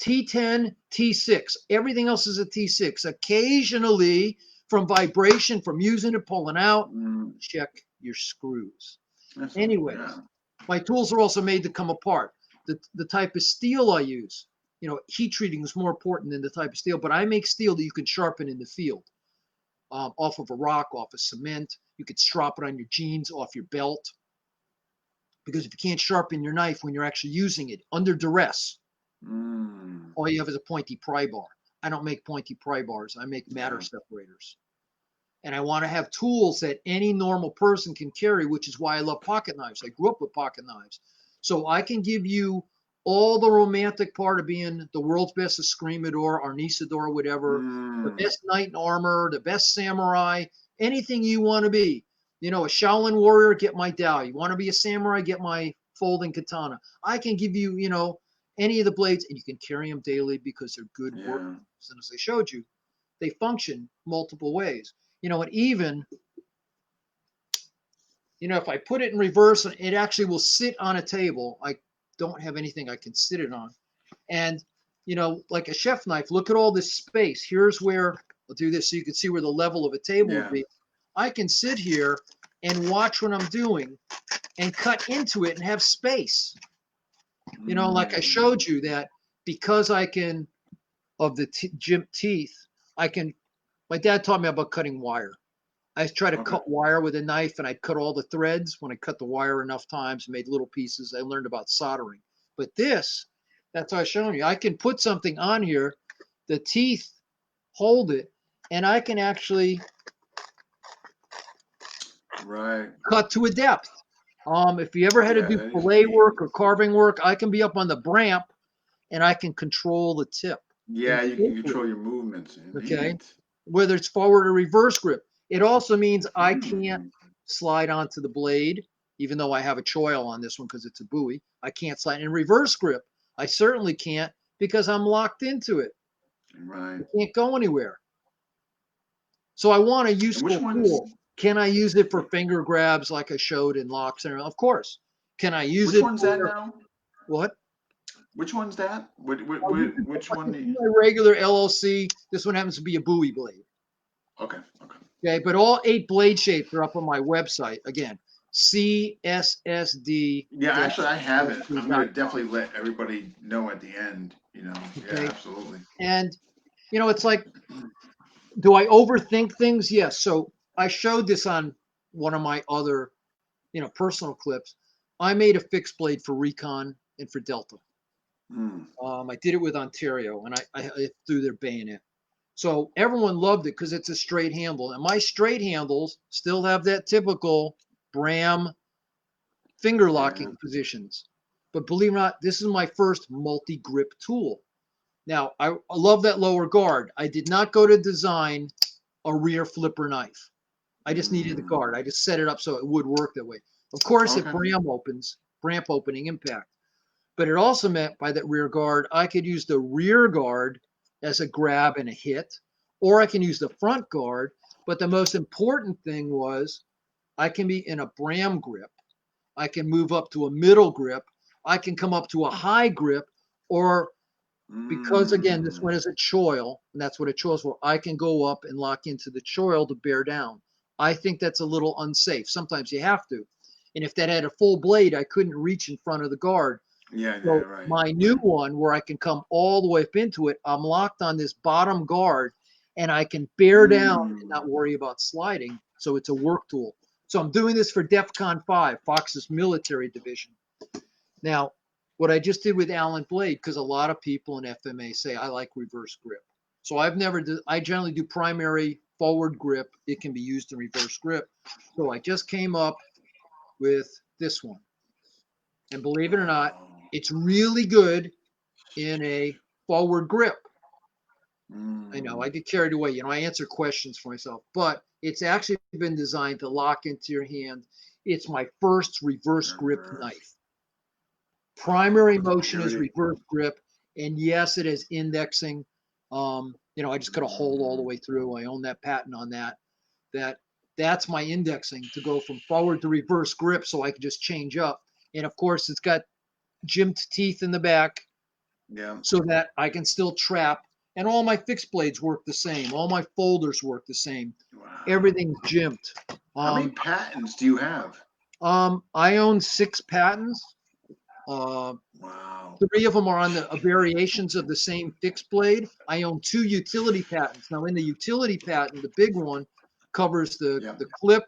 T10, T6. Everything else is a T6. Occasionally, from vibration, from using it, pulling out, Mm. check your screws. That's all. Yeah. Anyways, my tools are also made to come apart. The type of steel I use, you know, heat treating is more important than the type of steel, but I make steel that you can sharpen in the field, off of a rock, off of cement. You could strap it on your jeans, off your belt. Because if you can't sharpen your knife when you're actually using it under duress, Mm. all you have is a pointy pry bar. I don't make pointy pry bars. I make matter Yeah. separators. And I want to have tools that any normal person can carry, which is why I love pocket knives. I grew up with pocket knives. So I can give you all the romantic part of being the world's best escrimador, arnisador, whatever, the Mm. best knight in armor, the best samurai, anything you want to be. You know, a Shaolin warrior, get my Dao. You want to be a samurai, get my folding katana. I can give you, you know, any of the blades, and you can carry them daily because they're good work. Yeah. And as I showed you, they function multiple ways. You know, and even, you know, if I put it in reverse, it actually will sit on a table. I don't have anything I can sit it on. And, you know, like a chef knife, look at all this space. Here's where I'll do this so you can see where the level of a table would Yeah. be. I can sit here and watch what I'm doing and cut into it and have space. You know, like I Mm. showed you that because I can, of the teeth, I can, my dad taught me about cutting wire. I try to Okay. cut wire with a knife, and I'd cut all the threads. When I cut the wire enough times, made little pieces, I learned about soldering. But this, that's what I was showing you. I can put something on here, the teeth hold it, and I can actually Right. cut to a depth. If you ever had to Yeah, do that is fillet neat. work or carving work, I can be up on the bramp and I can control the tip and Yeah, you can filter it, control your movements. okay? Neat. Whether it's forward or reverse grip. It also means I can't Hmm. slide onto the blade, even though I have a choil on this one because it's a buoy. I can't slide in reverse grip. I certainly can't because I'm locked into it. Right. I can't go anywhere. So I want a And which useful ones? tool. Can I use it for finger grabs like I showed in Lock Center? Of course. Can I use Which it one's that for now? what? Which one's that? I'll use it Which for one? my regular LLC. This one happens to be a buoy blade. Okay. Okay. Okay, but all 8 blade shapes are up on my website. Again, cssd. Yeah, actually, I have it. I'm gonna com. definitely let everybody know at the end. Yeah, Okay, absolutely. and it's like, do I overthink things? Yes. So I showed this on one of my other, personal clips. I made a fixed blade for Recon and for Delta. Mm. I did it with Ontario, and I threw their bayonet. So everyone loved it because it's a straight handle, and my straight handles still have that typical Bram finger locking Yeah. positions. But believe it or not, this is my first multi-grip tool. Now, I love that lower guard. I did not go to design a rear flipper knife. I just needed the Mm. guard. I just set it up so it would work that way. Of course, it Okay. Bramp opening impact. But it also meant by that rear guard, I could use the rear guard as a grab and a hit, or I can use the front guard. But the most important thing was I can be in a Bram grip. I can move up to a middle grip. I can come up to a high grip, or because again, this one Mm. is a choil, and that's what a choil is for. I can go up and lock into the choil to bear down. I think that's a little unsafe. Sometimes you have to. And if that had a full blade, I couldn't reach in front of the guard. Yeah. Yeah. So Right. my new Right. one, where I can come all the way up into it, I'm locked on this bottom guard, and I can bear down and Mm. not worry about sliding. So it's a work tool. So I'm doing this for DEF CON 5, Fox's military division. Now, what I just did with Allen Blade, because a lot of people in FMA say I like reverse grip. So I generally do primary forward grip. It can be used in reverse grip. So I just came up with this one. And believe it or not, Wow. it's really good in a forward grip. I know I Mm. get carried away. I answer questions for myself, but it's actually been designed to lock into your hand. It's my first reverse grip Reverse. knife. Wow. Primary That's motion is beauty. reverse grip, and yes, it is indexing. I just cut a hole all the Mm. way through. I own that patent on that. That's my indexing to go from forward to reverse grip, so I can just change up. And of course, it's got jimped teeth in the back, Yeah. so that I can still trap. And all my fixed blades work the same. All my folders work the same. Wow. Everything's jimped. How many Um, patents do you have? I own 6 patents. Uh, Wow. 3 of them are on the variations of the same fixed blade. I own 2 utility patents. Now, in the utility patent, the big one covers the Yeah. the clip,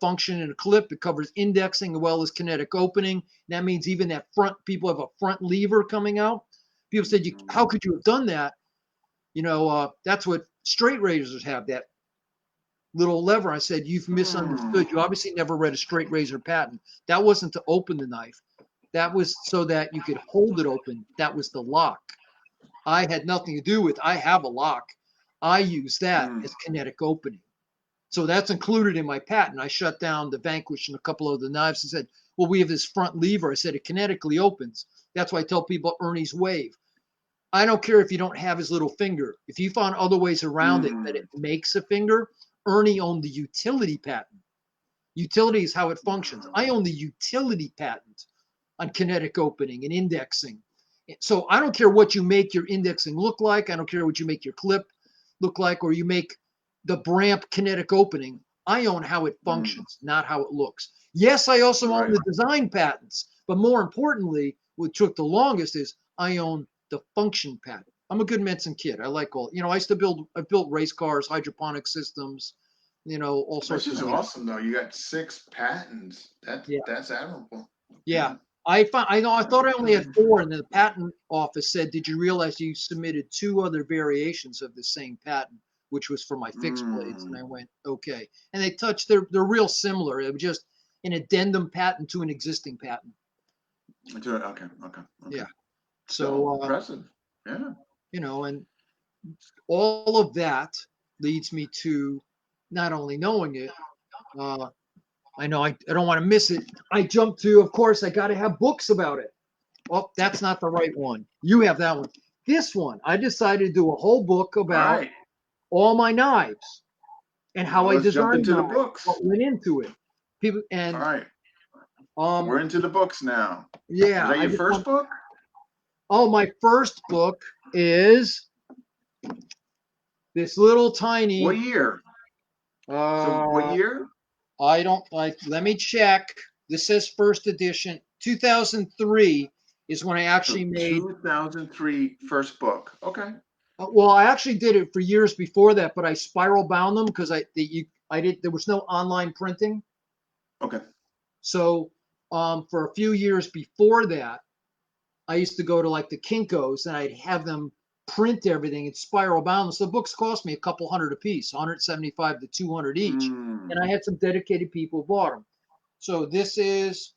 function in a clip. It covers indexing as well as kinetic opening. That means even that front, people have a front lever coming out. People said, how Mm. could you have done that? That's what straight razors have, that little lever. I said, you've Mm. misunderstood. You obviously never read a straight razor patent. That wasn't to open the knife. That was so that you could hold it open. That was the lock. I had nothing to do with. I have a lock. I use that Mm. as kinetic opening. So that's included in my patent. I shut down the Vanquish and a couple of the knives and said, well, we have this front lever. I said it kinetically opens. That's why I tell people Ernie's wave. I don't care if you don't have his little finger. If you found other ways around it that Mm. it makes a finger, Ernie owned the utility patent. Utility is how it functions. Wow. I own the utility patent on kinetic opening and indexing. So I don't care what you make your indexing look like. I don't care what you make your clip look like, or you make the Bramp kinetic opening. I own how it Mm. functions, not how it looks. Yes, I also own Right. the design patents, but more importantly, what took the longest is I own the function patent. I'm a good Menson kid. I like I used to I built race cars, hydroponic systems, all This sorts of is neat. awesome though. You got 6 patents. Yeah. That's admirable. Yeah. Yeah. I thought I only had Okay. 4, and then the patent office said, did you realize you submitted 2 other variations of the same patent? which was for my fixed blades. And I Mm. went, okay. And they touched, they're real similar. It was just an addendum patent to an existing patent. Okay, okay, okay. Yeah. So So, impressive. Yeah. and all of that leads me to not only knowing it, uh, I know I don't want to miss it. I jumped to, of course, I got to have books about it. Oh, that's not the right one. You have that one. This one, I decided to do a whole book All about right. all my knives and how Well, I let's jump designed into the knives, books. what went into it. People All and right. um We're into the books now. Was yeah, that I your just first want. book? Oh, my first book is this little What tiny. year? So what Uh, year? I don't like. Let me check. This says first edition. 2003 is when I So actually made. 2003 first book. Okay. Well, I actually did it for years before that, but I spiral bound them because I did. There was no online printing, Okay. so for a few years before that, I used to go to like the Kinkos and I'd have them print everything in spiral bound. So the books cost me a couple hundred a piece, 175 to 200 each, and I Mm. had some dedicated people who bought them. So this is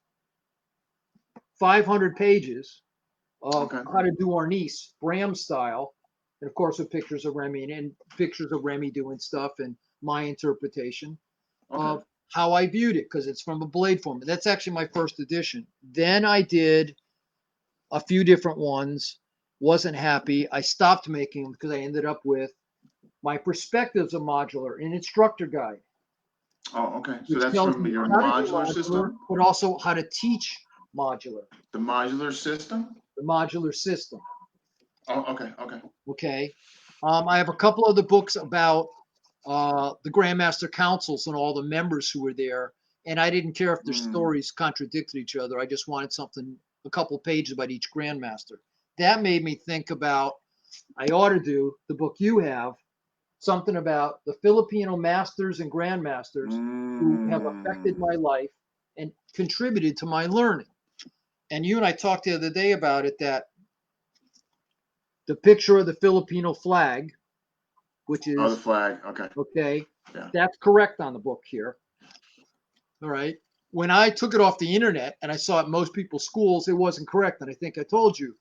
500 pages of Okay. how to do Arnis Bram style, and of course with pictures of Remy and pictures of Remy doing stuff and my interpretation Okay. of how I viewed it because it's from a blade form. That's actually my first edition. Then I did a few different ones. Wasn't happy. I stopped making them because I ended up with my perspectives of modular, an instructor guide, Oh, okay. So which that's tells from me your how to do modular modular, system? but also how to teach modular, The modular system? the modular system. Oh, okay, okay. Okay. I have a couple of the books about the Grandmaster Councils and all the members who were there. And I didn't care if their Mm. stories contradicted each other. I just wanted something, a couple pages about each Grandmaster. That made me think about, I ought to do the book you have, something about the Filipino masters and grandmasters who have affected Mm. my life and contributed to my learning. And you and I talked the other day about it that the picture of the Filipino flag, which Oh, the is flag. Okay. okay, Yeah. that's correct on the book here. All right. When I took it off the internet and I saw it in most people's schools, it wasn't correct. And I think I told you,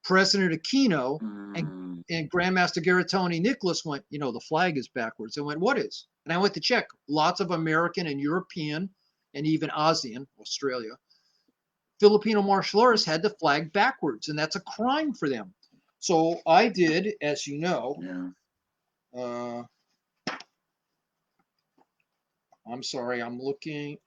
President Aquino and, Mm. and Grandmaster Garitoni Nicholas went, the flag is backwards. I went, what is? And I went to check. Lots of American and European and even ASEAN, Australia, Filipino martial artists had the flag backwards, and that's a crime for them. So I did, as you know, Yeah. uh, I'm sorry, I'm looking.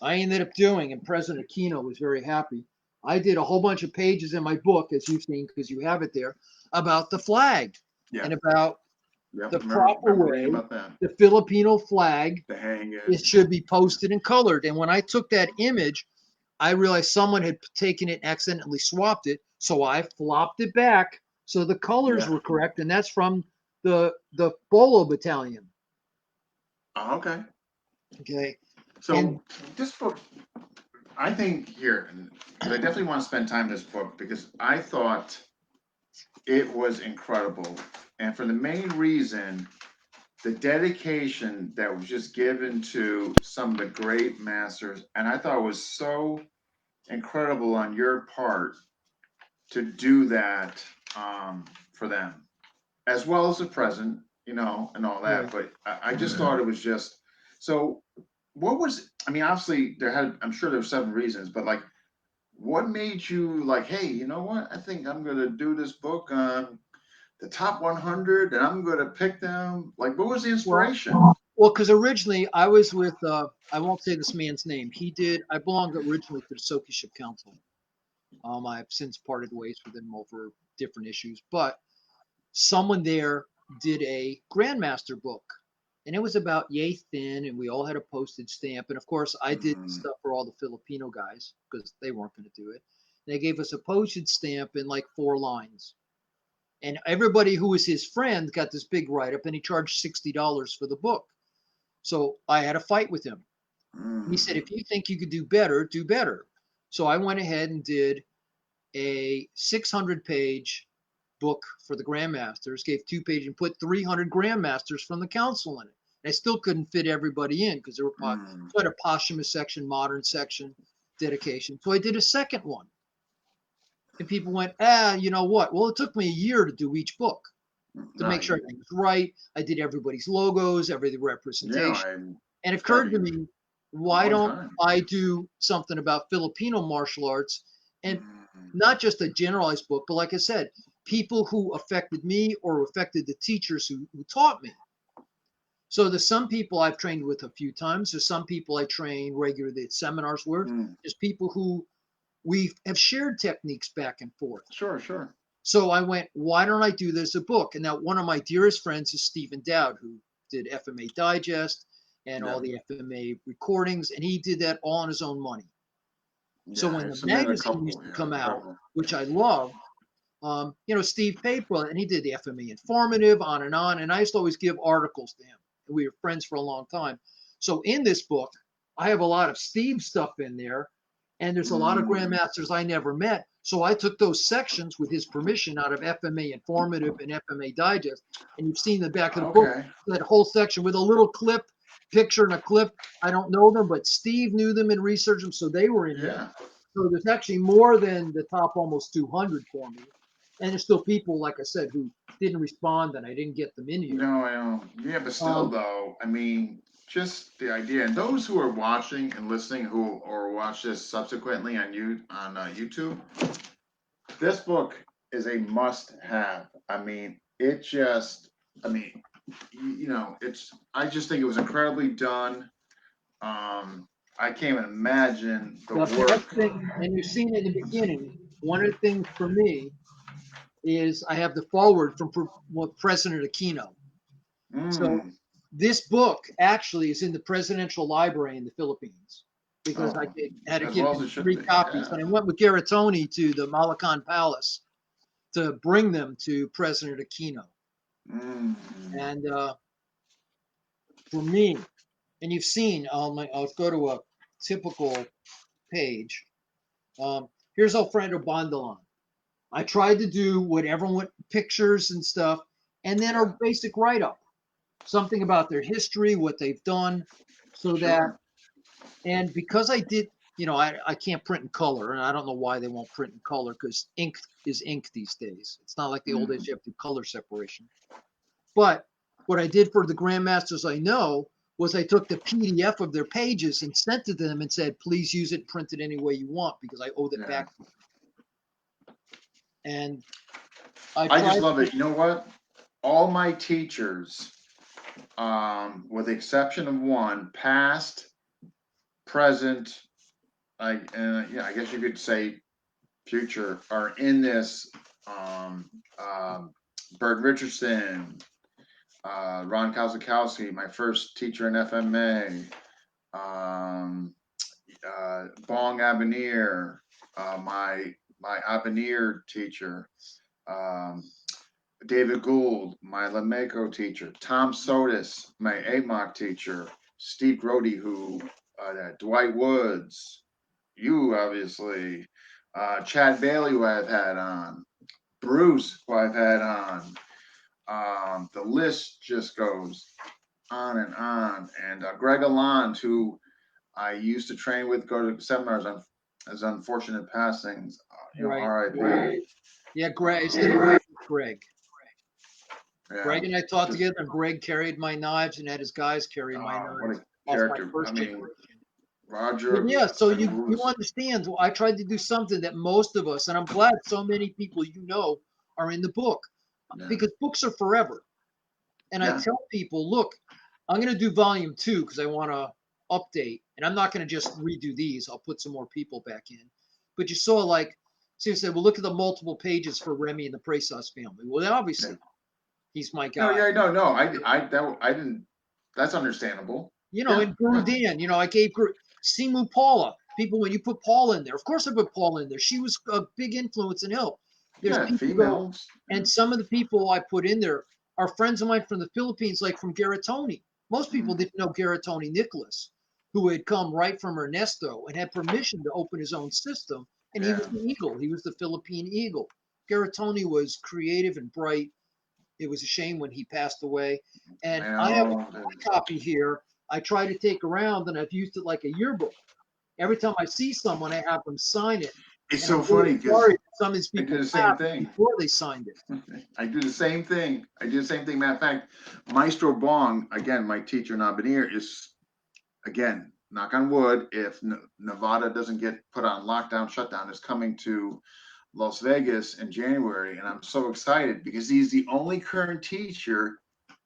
I ended up doing, and President Aquino was very happy. I did a whole bunch of pages in my book, as you've seen, because you have it there, about the flag Yeah. and about Yep. the Remember, proper remember reading way about that. the Filipino flag The hang it. it should be posted and colored. And when I took that image, I realized someone had taken it and accidentally swapped it, so I flopped it back so the colors Yeah. were correct, and that's from the Bolo Battalion. Oh, okay. Okay, and So this book, I think here, because I definitely want to spend time in this book because I thought it was incredible. And for the main reason, the dedication that was just given to some of the great masters, and I thought it was so incredible on your part to do that for them, as well as the present, and all that. right. But I just thought it was just so. What was? I mean, obviously I'm sure there were seven reasons, but like, what made you like, hey, you know what? I think I'm gonna do this book on the top 100, and I'm gonna pick them. Like, what was the Well, inspiration? because originally I was with I won't say this man's name. I belonged originally to the Soki Council. I've since parted ways with him over different issues, but someone there did a Grandmaster book, and it was about yay thin, and we all had a postage stamp. And of course, I did the Mm, stuff for all the Filipino guys because they weren't going to do it. And they gave us a postage stamp in like 4 lines. And everybody who was his friend got this big write up, and he charged $60 for the book. So I had a fight with him. He said, mm, if you think you could do better, do better. So I went ahead and did a 600 page book for the Grandmasters, gave 2 pages and put 300 Grandmasters from the council in it. And I still couldn't fit everybody in because there were so I had a posthumous section, modern section, dedication. So I did a second one. And people went, you know what? Well, it took me a year to do each book to make sure everything was right. I did everybody's logos, every representation. And it occurred to me, why don't I do something about Filipino martial arts, and not just a generalized book, but like I said, people who affected me or affected the teachers who taught me. So there's some people I've trained with a few times. There's some people I train regularly at seminars with. There's people who we have shared techniques back and forth. Sure. So I went, why don't I do this as a book? And now one of my dearest friends is Stephen Dowd, who did FMA Digest and all the FMA recordings, and he did that all on his own money. So when the magazine used to come out, which I love, Steve paid for it, and he did the FMA Informative, on, and I used to always give articles to him. And we were friends for a long time. So in this book, I have a lot of Steve's stuff in there, and there's a lot of Grandmasters I never met. So I took those sections with his permission out of FMA Informative and FMA Digest, and you've seen the back of the book, that whole section with a little picture and a clip. I don't know them, but Steve knew them and researched them, so they were in there. So there's actually more than the top almost 200 for me. And there's still people, like I said, who didn't respond, and I didn't get them in here. No, I know. Yeah, but still, though, I mean, just the idea, and those who are watching and listening, who or watch this subsequently on YouTube, this book is a must-have. I mean, I just think it was incredibly done. I can't even imagine the work. Best thing, and you've seen it in the beginning, one of the things for me is I have the foreword from President Aquino. So this book actually is in the presidential library in the Philippines, because I had to give him 3 copies. And I went with Garitoni to the Malacan Palace to bring them to President Aquino. And for me, and you've seen, I'll go to a typical page. Here's Alfredo Bondalan. I tried to do what everyone with pictures and stuff, and then a basic write-up, something about their history, what they've done, so that, and because I did, I can't print in color, and I don't know why they won't print in color, because ink is ink these days. It's not like the old days you have to do color separation. But what I did for the Grandmasters I know was I took the PDF of their pages and sent it to them and said, please use it, print it any way you want, because I owed it back. And I just love it. You know what? All my teachers, with the exception of one, past, present, I guess you could say future, are in this. Bert Richardson, Ron Kozakowski, my first teacher in FMA, Bong Abenir, my Abenir teacher, David Gould, my Lameko teacher, Tom Sotis, my AMOC teacher, Steve Grody, Dwight Woods, you obviously, Chad Bailey, who I've had on, Bruce, who I've had on. The list just goes on, and Greg Alland, who I used to train with, go to seminars on, as unfortunate passings. R.I.P. Yeah, Greg. Greg. Yeah. Greg and I taught together, and Greg carried my knives and had his guys carry my knives. What a character! Roger. But yeah, so you understand. I tried to do something that most of us, and I'm glad so many people are in the book, because books are forever. And I tell people, look, I'm going to do volume 2 because I want to update, and I'm not going to just redo these. I'll put some more people back in. But you saw, so you said, well, look at the multiple pages for Remy and the Presas family. Well, obviously, he's my guy. No. I didn't. That's understandable. And Guru Dan, I gave Simu Paula. People, when you put Paula in there, of course I put Paula in there. She was a big influence and help. There's females. And some of the people I put in there are friends of mine from the Philippines, like from Garitoni. Most people didn't know Garitoni Nicholas, who had come right from Ernesto and had permission to open his own system. And he was the Eagle. He was the Philippine Eagle. Garatoni was creative and bright. It was a shame when he passed away. And I have know. a copy here. I try to take around, and I've used it like a yearbook. Every time I see someone, I have them sign it. It's And so I'm really funny because sorry that some of these I people do the same passed thing. before they signed it. I do the same thing. Matter of fact, Maestro Bong, again, my teacher in Abenir, is, again, knock on wood, if Nevada doesn't get put on lockdown, shutdown, is coming to Las Vegas in January. And I'm so excited because he's the only current teacher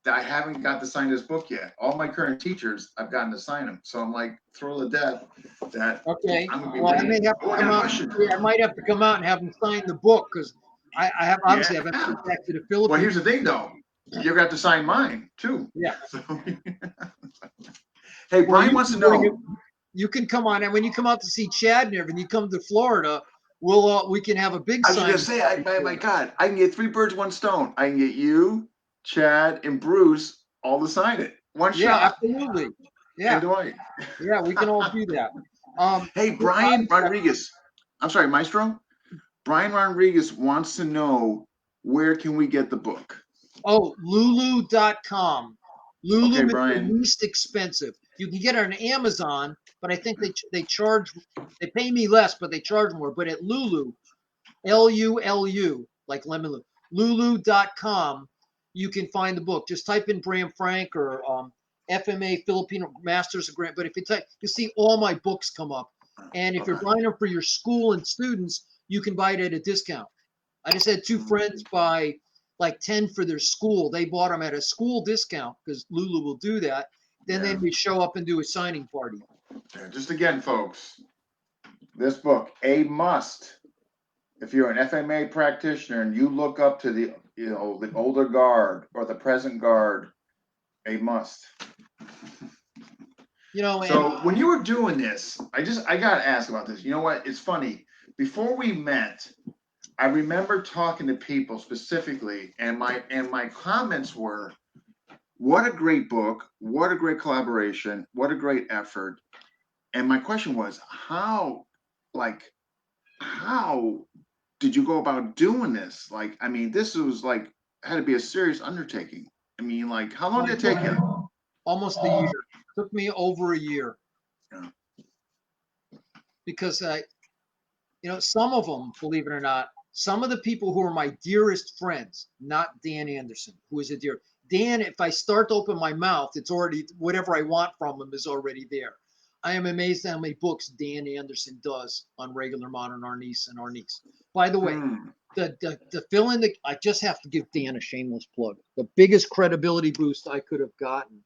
that I haven't got to sign his book yet. All my current teachers, I've gotten to sign them. So I'm like thrilled to death that Okay. I'm going to be Well, I ready. may have to Oh, I come got a out. question. Yeah, I might have to come out and have them sign the book because I have obviously Yeah. haven't been back to the Well, Philippines. here's the thing, though. You're going to have to sign mine, too. Yeah. So, hey, Well, Brian you wants to can bring it. know. You can come on, and when you come out to see Chad and everything, you come to Florida. We can have a big I was going signing to say, party for my you. God, I can get 3 birds, 1 stone. I can get you, Chad, and Bruce all to sign it. One Yeah, shot. absolutely. And Yeah, Dwight. yeah, we can all do that. Hey, Brian Rodriguez. I'm sorry, Maestro. Brian Rodriguez wants to know, where can we get the book? Oh, Lulu.com. Okay, Lulu is the Brian. least expensive. You can get it on Amazon, but I think they charge. They pay me less, but they charge more. But at Lulu, Lulu, like lemon, Lulu.com, you can find the book. Just type in Bram Frank or FMA Filipino Masters of Grant. But if you type, you see all my books come up. And if you're Okay. buying them for your school and students, you can buy it at a discount. I just had 2 friends buy like 10 for their school. They bought them at a school discount because Lulu will do that. Then Yeah. they show up and do a signing party. Yeah, just again, folks, this book, a must. If you're an FMA practitioner and you look up to the older guard or the present guard, a must. So when you were doing this, I gotta ask about this. You know what? It's funny. Before we met, I remember talking to people specifically, and my comments were, what a great book, what a great collaboration, what a great effort. And my question was, how did you go about doing this? Like, I mean, this was like, had to be a serious undertaking. I mean, like, how long did it take you? Almost a year. It took me over a year. Yeah. Because some of them, believe it or not, some of the people who are my dearest friends, not Dan Anderson, who is a dear Dan. If I start to open my mouth, it's already whatever I want from him is already there. I am amazed at how many books Dan Anderson does on regular modern Arnis and Arnis. By the way, the fill in I just have to give Dan a shameless plug. The biggest credibility boost I could have gotten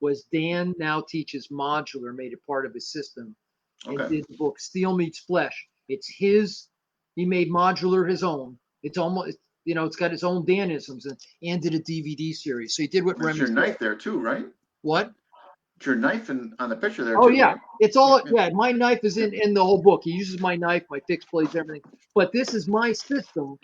was Dan now teaches modular, made it part of his system, and did the book Steel Meets Flesh. It's his. He made modular his own. It's almost, it's got its own Danisms and did a DVD series. So he did what That's Remy your said. knife there too, right? What? It's your knife on the picture there Oh too, yeah, right? it's all yeah. My knife is in the whole book. He uses my knife, my fixed blades, everything. But this is my system,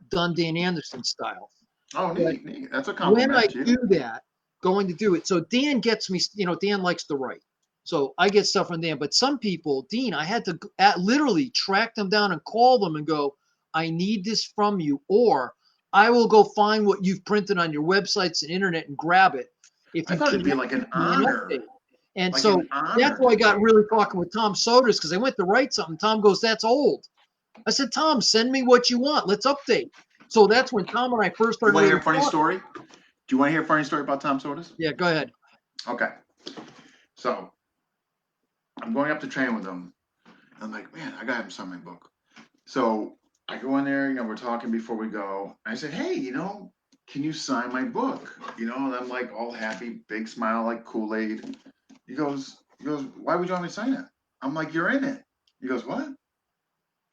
done Dan Anderson style. Oh, But neat. That's a when I compliment to you. do that, going to do it. So Dan gets me. Dan likes to write. So I get stuff from Dan. But some people, Dean, I had to literally track them down and call them and go, I need this from you, or I will go find what you've printed on your websites and internet and grab it. If I you thought can't it'd be like an give me an honor. update. And Like so an honor. that's why I got really talking with Tom Sodas because I went to write something. Tom goes, that's old. I said, Tom, send me what you want. Let's update. So that's when Tom and I first You started want to hear really a funny talking. story? Do you want to hear a funny story about Tom Sodas? Yeah, go ahead. Okay. So I'm going up to train with him. I'm like, man, I gotta have him sign my book. So I go in there, we're talking before we go. I said, hey, can you sign my book? And I'm like all happy, big smile, like Kool-Aid. He goes, why would you want me to sign it? I'm like, you're in it. He goes, what?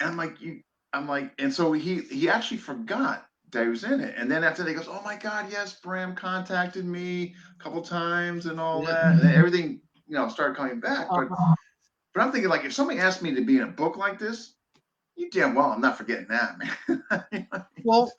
And I'm like, and so he actually forgot that he was in it. And then after that, he goes, oh my God, yes, Bram contacted me a couple times and all that. And then everything, started coming back. But I'm thinking, like, if somebody asked me to be in a book like this, you damn well I'm not forgetting that, man. Well,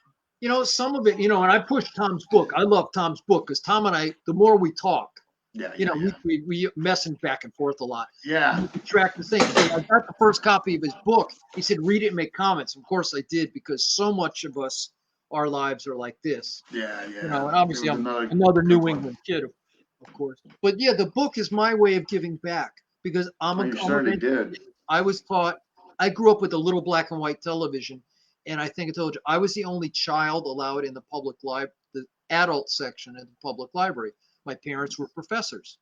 some of it, and I push Tom's book. I love Tom's book because Tom and I, the more we talk, Yeah, You yeah, know, yeah. we messing back and forth a lot. Yeah. You could track the thing. So I got the first copy of his book. He said, read it and make comments. Of course I did, because so much of us, our lives are like this. Yeah, You yeah. know, and It obviously was I'm another another good New one. England kid, of course. But yeah, the book is my way of giving back, because Well, you I'm a certainly did. I was taught, I grew up with a little black and white television. And I think I told you, I was the only child allowed in the public library, the adult section of the public library. My parents were professors.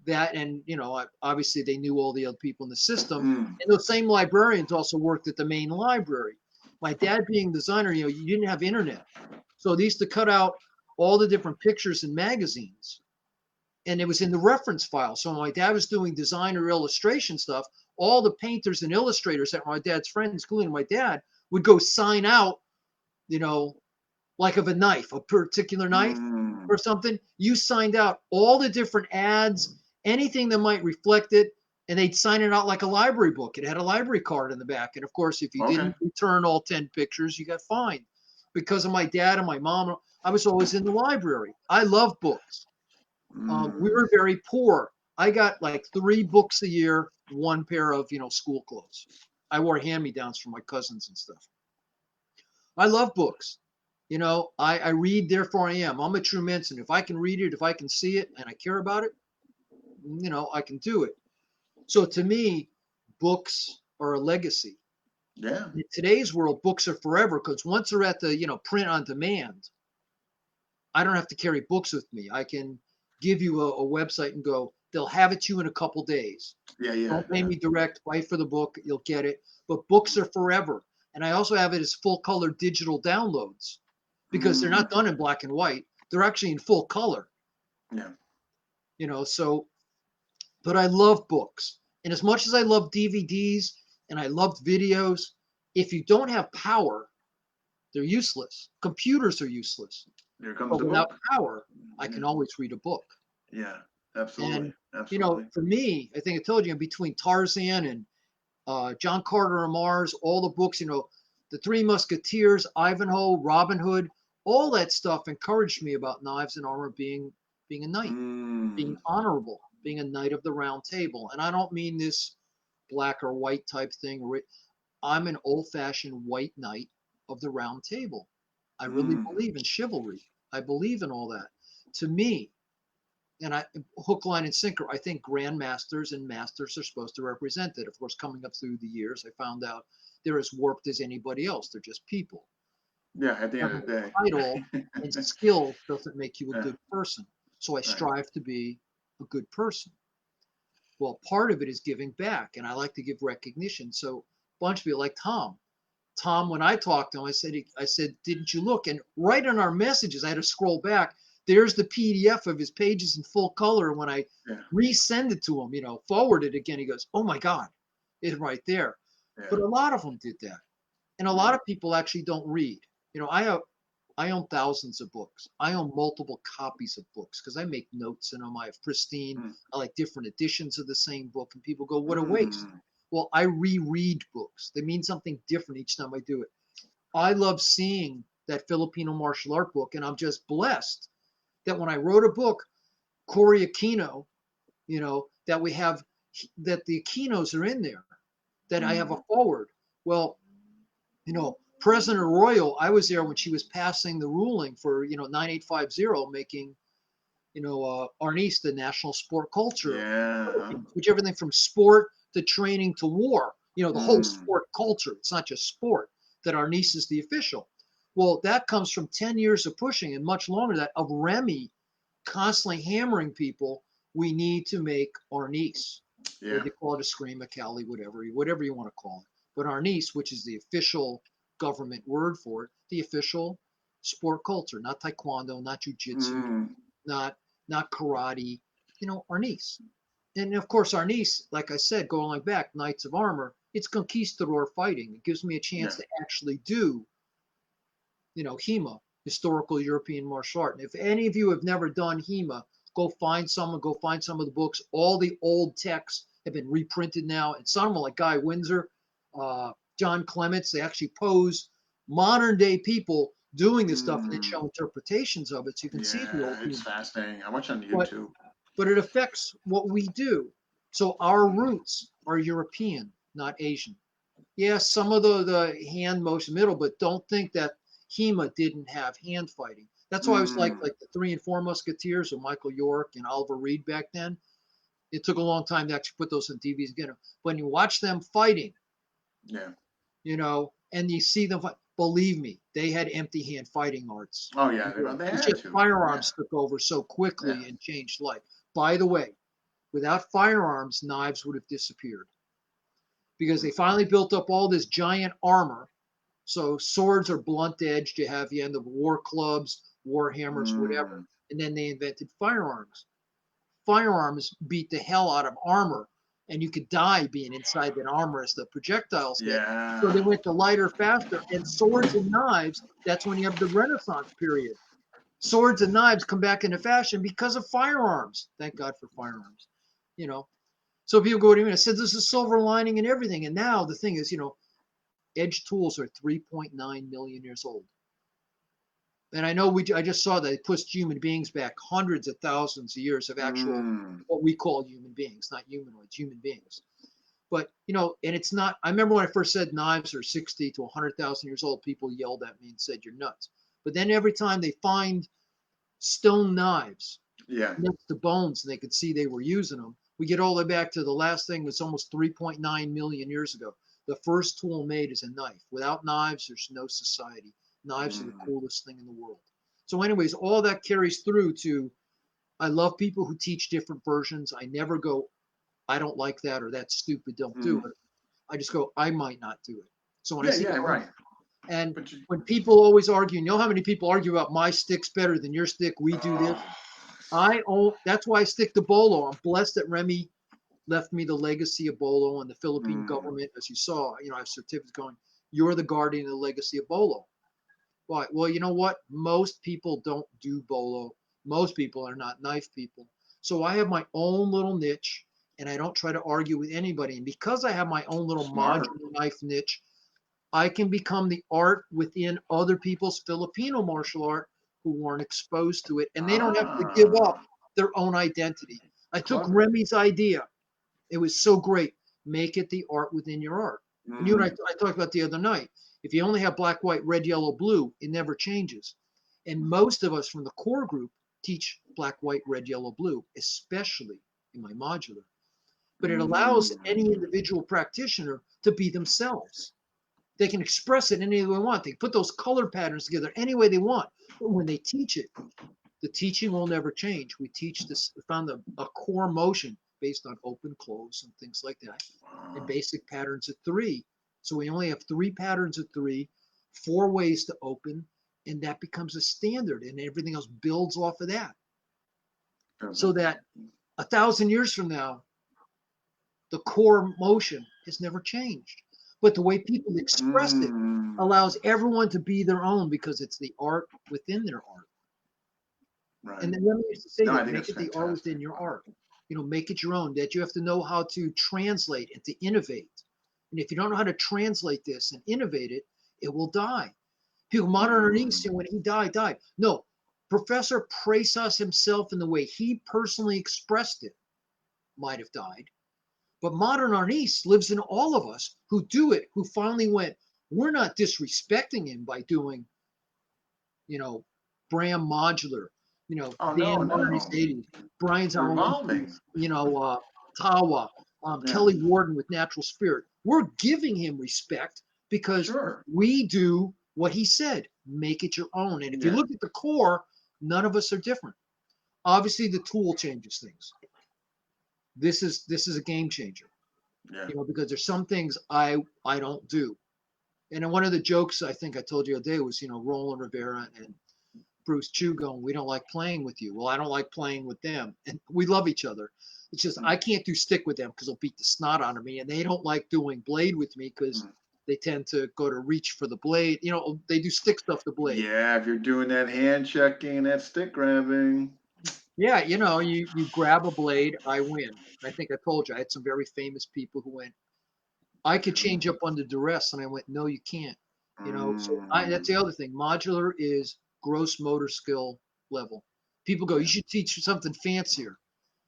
That, and you know, obviously they knew all the other people in the system. Mm. And those same librarians also worked at the main library. My dad being designer, you know, you didn't have internet, so they used to cut out all the different pictures in magazines, and it was in the reference file. So when my dad was doing design or illustration stuff, all the painters and illustrators that were my dad's friends, including my dad, would go sign out, you know, like of a knife, a particular knife Mm. or something. You signed out all the different ads, anything that might reflect it, and they'd sign it out like a library book. It had a library card in the back. And of course, if you Okay. didn't return all 10 pictures, you got fined. Because of my dad and my mom, I was always in the library. I love books. We Mm. were very poor. I got like 3 books a year, one pair of, you know, school clothes. I wore hand-me-downs from my cousins and stuff. I love books. You know, I read, therefore I am. I'm a true Manson. If I can read it, if I can see it, and I care about it, you know, I can do it. So to me, books are a legacy. Yeah. In today's world, books are forever, because once they're at the, you know, print on demand, I don't have to carry books with me. I can give you a website and go, they'll have it to you in a couple days. Yeah, yeah, Don't pay yeah. me direct, buy for the book, you'll get it. But books are forever. And I also have it as full color digital downloads, because they're not Mm. done in black and white. They're actually in full color, Yeah. you know. So, but I love books. And as much as I love DVDs and I loved videos, if you don't have power, they're useless. Computers are useless. Here comes But the without book. power, I Yeah. can always read a book. Yeah. Absolutely. And, you know, Absolutely. for me, I think I told you, between Tarzan and John Carter of Mars, all the books, you know, the Three Musketeers, Ivanhoe, Robin Hood, all that stuff encouraged me about knives and armor being a knight, being Mm. honorable, being a knight of the round table. And I don't mean this black or white type thing. I'm an old-fashioned white knight of the round table. I really Mm. believe in chivalry. I believe in all that. To me, and I, hook, line, and sinker, I think grandmasters and masters are supposed to represent it. Of course, coming up through the years, I found out they're as warped as anybody else. They're just people. Yeah. At the end Having of the a title day. and skill doesn't make you a Yeah. good person. So I Right. strive to be a good person. Well, part of it is giving back, and I like to give recognition. So a bunch of people like Tom. Tom, when I talked to him, I said, didn't you look? And right on our messages, I had to scroll back. There's the PDF of his pages in full color. And when I Yeah. resend it to him, you know, forward it again, he goes, oh my God, it's right there. But Yeah. a lot of them did that. And a Yeah. lot of people actually don't read. You know, I own thousands of books. I own multiple copies of books because I make notes in them. I have pristine, Mm. I like different editions of the same book. And people go, what a waste. Mm. Well, I reread books. They mean something different each time I do it. I love seeing that Filipino martial art book, and I'm just blessed that when I wrote a book, Cory Aquino, you know, that we have, that the Aquinos are in there, that I have a Mm. forward. Well, you know, President Arroyo, I was there when she was passing the ruling for, you know, 9850, making, you know, Arnis the national sport culture, Yeah. Huh? which everything from sport to training to war, you know, the whole Mm. sport culture. It's not just sport, that Arnis is the official. Well, that comes from 10 years of pushing, and much longer that, of Remy constantly hammering people. We need to make Arnis, or Yeah. they call it a scream, a Cali, whatever you want to call it. But Arnis, which is the official government word for it, the official sport culture, not taekwondo, not jujitsu, Mm. not not karate, you know, Arnis. And of course, Arnis, like I said, going like back, Knights of Armor, it's conquistador fighting. It gives me a chance Yeah. to actually do, you know, HEMA, historical European martial art. And if any of you have never done HEMA, go find someone, go find some of the books. All the old texts have been reprinted now. And some of them, like Guy Windsor, John Clements, they actually pose modern day people doing this stuff and then Mm. show interpretations of it. So you can see the old Yeah. It's HEMA. fascinating. I watch on But YouTube. but it affects what we do. So our roots are European, not Asian. Yes, some of the hand motion middle, but don't think that HEMA didn't have hand fighting. That's why I was like Mm, the Three and Four Musketeers of Michael York and Oliver Reed back then. It took a long time to actually put those on TVs again. When you watch them fighting, yeah. and you see them fight, believe me, they had empty hand fighting arts Oh in yeah, Europe. they It's had just to. Yeah, firearms took over so yeah. quickly and changed life. By the way, without firearms, knives would have disappeared because they finally built up all this giant armor. So swords are blunt edged. You have the end of war clubs, war hammers, whatever. Mm, And then they invented firearms. Firearms beat the hell out of armor, and you could die being inside that armor as the projectiles hit. So they yeah. went to lighter, faster, and swords and knives. That's when you have the Renaissance period. Swords and knives come back into fashion because of firearms. Thank God for firearms. You know, so people go to me and I said, "There's a silver lining in everything." And now the thing is, edge tools are 3.9 million years old. And I know I just saw that it pushed human beings back hundreds of thousands of years of actual, Mm, what we call human beings, not humanoids, human beings. But, and it's not, I remember when I first said knives are 60 to 100,000 years old, people yelled at me and said, you're nuts. But then every time they find stone knives yeah. next to bones and they could see they were using them, we get all the way back to the last thing was almost 3.9 million years ago. The first tool made is a knife. Without knives, there's no society. Knives are the Mm, coolest thing in the world. So, anyways, all that carries through to I love people who teach different versions. I never go, I don't like that or that's stupid, don't do mm. it. I just go, I might not do it. So when I Yeah, see yeah, right. and But you, when people always argue, how how many people argue about my stick's better than your stick? We do this. oh, That's why I stick to Bolo. I'm blessed that Remy left me the legacy of Bolo and the Philippine mm, government, as you saw, I have certificates going, you're the guardian of the legacy of Bolo. Why? Well, you know what? Most people don't do Bolo. Most people are not knife people. So I have my own little niche and I don't try to argue with anybody. And because I have my own little smart. modular knife niche, I can become the art within other people's Filipino martial art who weren't exposed to it. And they don't have to give up Ah, their own identity. I took clever. Remy's idea. It was so great. Make it the art within your art. And you and Mm, I talked about the other night. If you only have black, white, red, yellow, blue, it never changes. And most of us from the core group teach black, white, red, yellow, blue, especially in my modular. But it allows any mm, individual practitioner to be themselves. They can express it any way they want. They put those color patterns together any way they want. But when they teach it, the teaching will never change. We teach this, we found a core motion based on open, close, and things like that, and wow. basic patterns of three. So we only have three patterns of three, four ways to open, and that becomes a standard, and everything else builds off of that. So Perfect. that 1,000 years from now, the core motion has never changed. But the way people express it Mm, allows everyone to be their own because it's the art within their art. right. And then Remy used to say No, I that, think make it's it the art fantastic. within your art. Make it your own, that you have to know how to translate and to innovate. And if you don't know how to translate this and innovate it, it will die. People, modern Ernest, Mm, when he died, died. No, Professor Presas himself, in the way he personally expressed it, might have died. But modern Ernest lives in all of us who do it, who finally went, we're not disrespecting him by doing you know, Bram Modular, oh, no, Dan Marty's no. 80s, Brian's We're our own evolving. piece, Tawa, Yeah, Kelly Warden with Natural Spirit. We're giving him respect because sure. we do what he said, make it your own. And if you Yeah, look at the core, none of us are different. Obviously, the tool changes things. This is a game changer, yeah. because there's some things I don't do. And then one of the jokes I think I told you the other day was, Roland Rivera and Bruce Chu going, we don't like playing with you. Well, I don't like playing with them. And we love each other. It's just Mm, I can't do stick with them because they'll beat the snot out of me. And they don't like doing blade with me because mm. they tend to go to reach for the blade. They do stick stuff to blade. Yeah, if you're doing that hand checking and that stick grabbing. Yeah, you grab a blade, I win. I think I told you I had some very famous people who went, I could change up under duress. And I went, no, you can't. So that's Mm, the other thing. Modular is gross motor skill level. People go, you yeah. should teach something fancier.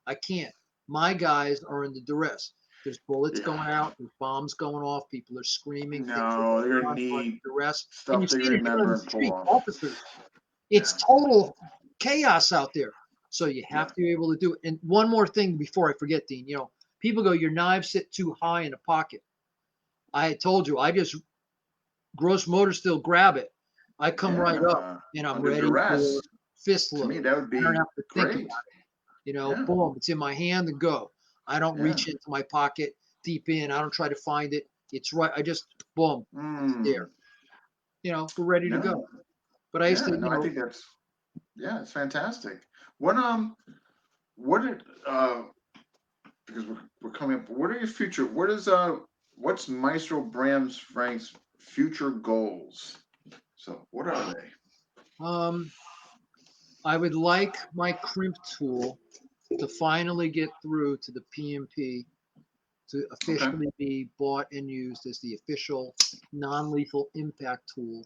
I can't. My guys are in the duress. There's bullets Yeah. going out, there's bombs going off, people are screaming, things are No, they're going gonna on, but need duress. And you stuff they're see gonna it here in remember the and pull street, off. officers. It's Yeah. total chaos out there. So you Yeah. have to be able to do it. And one more thing before I forget, Dean, people go, your knives sit too high in the pocket. I had told you, I just gross motor still grab it. I come right up Yeah. and I'm Under ready for duress, fist to load. me, that would I don't be have to think about great. it. Yeah. Boom, it's in my hand and go. I don't Yeah. reach into my pocket deep in. I don't try to find it. It's right. I just boom, it's there. Mm. We're ready to No. go. But I used Yeah. to, No, I think that's, yeah, it's fantastic. What did because we're coming up. What are your future? What's Maestro Bram Frank's future goals? So what are they? um, I would like my crimp tool to finally get through to the PMP to Okay. officially be bought and used as the official non-lethal impact tool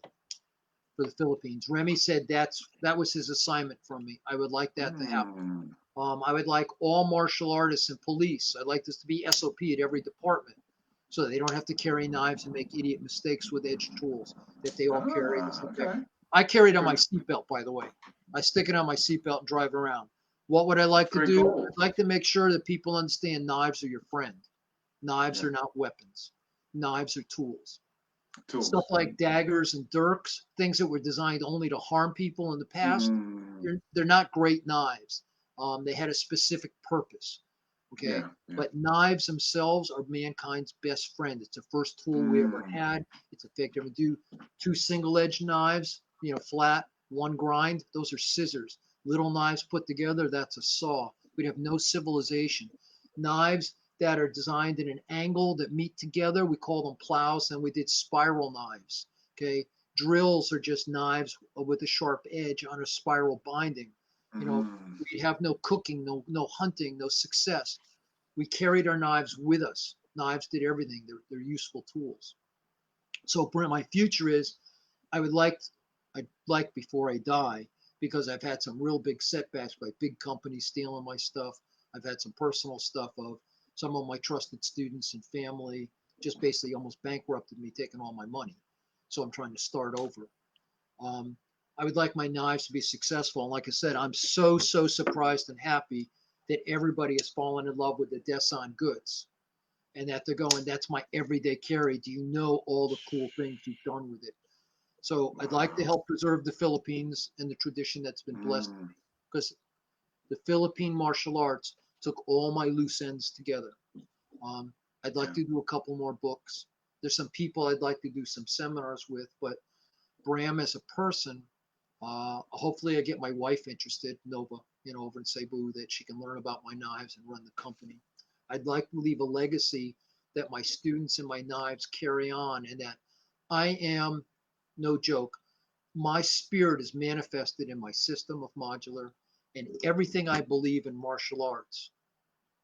for the Philippines. Remy said that was his assignment from me. I would like that to happen. Hmm. I would like all martial artists and police. I'd like this to be SOP at every department, so they don't have to carry knives and make idiot mistakes with edge tools. That they all carry this Okay. effect. I carry it on my Good. seatbelt, by the way. I stick it on my seatbelt and drive around. What would I like to Great do? goal. I'd like to make sure that people understand knives are your friend. Knives Yeah. are not weapons. Knives are tools. Stuff Tools. like daggers and dirks, things that were designed only to harm people in the past, Hmm. they're not great knives. They had a specific purpose. Okay. Yeah. Yeah. But knives themselves are mankind's best friend. It's the first tool we ever Hmm. had. It's effective. We do two single edged knives, flat, one grind. Those are scissors. Little knives put together, that's a saw. We'd have no civilization. Knives that are designed in an angle that meet together, we call them plows, and we did spiral knives. Okay. Drills are just knives with a sharp edge on a spiral binding. You know, Hmm. we have no cooking, no hunting, no success. We carried our knives with us. Knives did everything. They're useful tools. So my future is I'd like before I die, because I've had some real big setbacks by big companies stealing my stuff. I've had some personal stuff of some of my trusted students and family just basically almost bankrupted me, taking all my money. So I'm trying to start over. Um, I would like my knives to be successful. And like I said, I'm so surprised and happy that everybody has fallen in love with the Desan goods, and that they're going, that's my everyday carry. Do you know all the cool things you've done with it? So I'd like to Wow. help preserve the Philippines and the tradition that's been blessed, Hmm. because the Philippine martial arts took all my loose ends together. Um, I'd like Yeah. to do a couple more books. There's some people I'd like to do some seminars with, but Bram as a person, hopefully I get my wife interested, Nova, over in Cebu, that she can learn about my knives and run the company. I'd like to leave a legacy that my students and my knives carry on, and that I am, no joke, my spirit is manifested in my system of modular, and everything I believe in martial arts,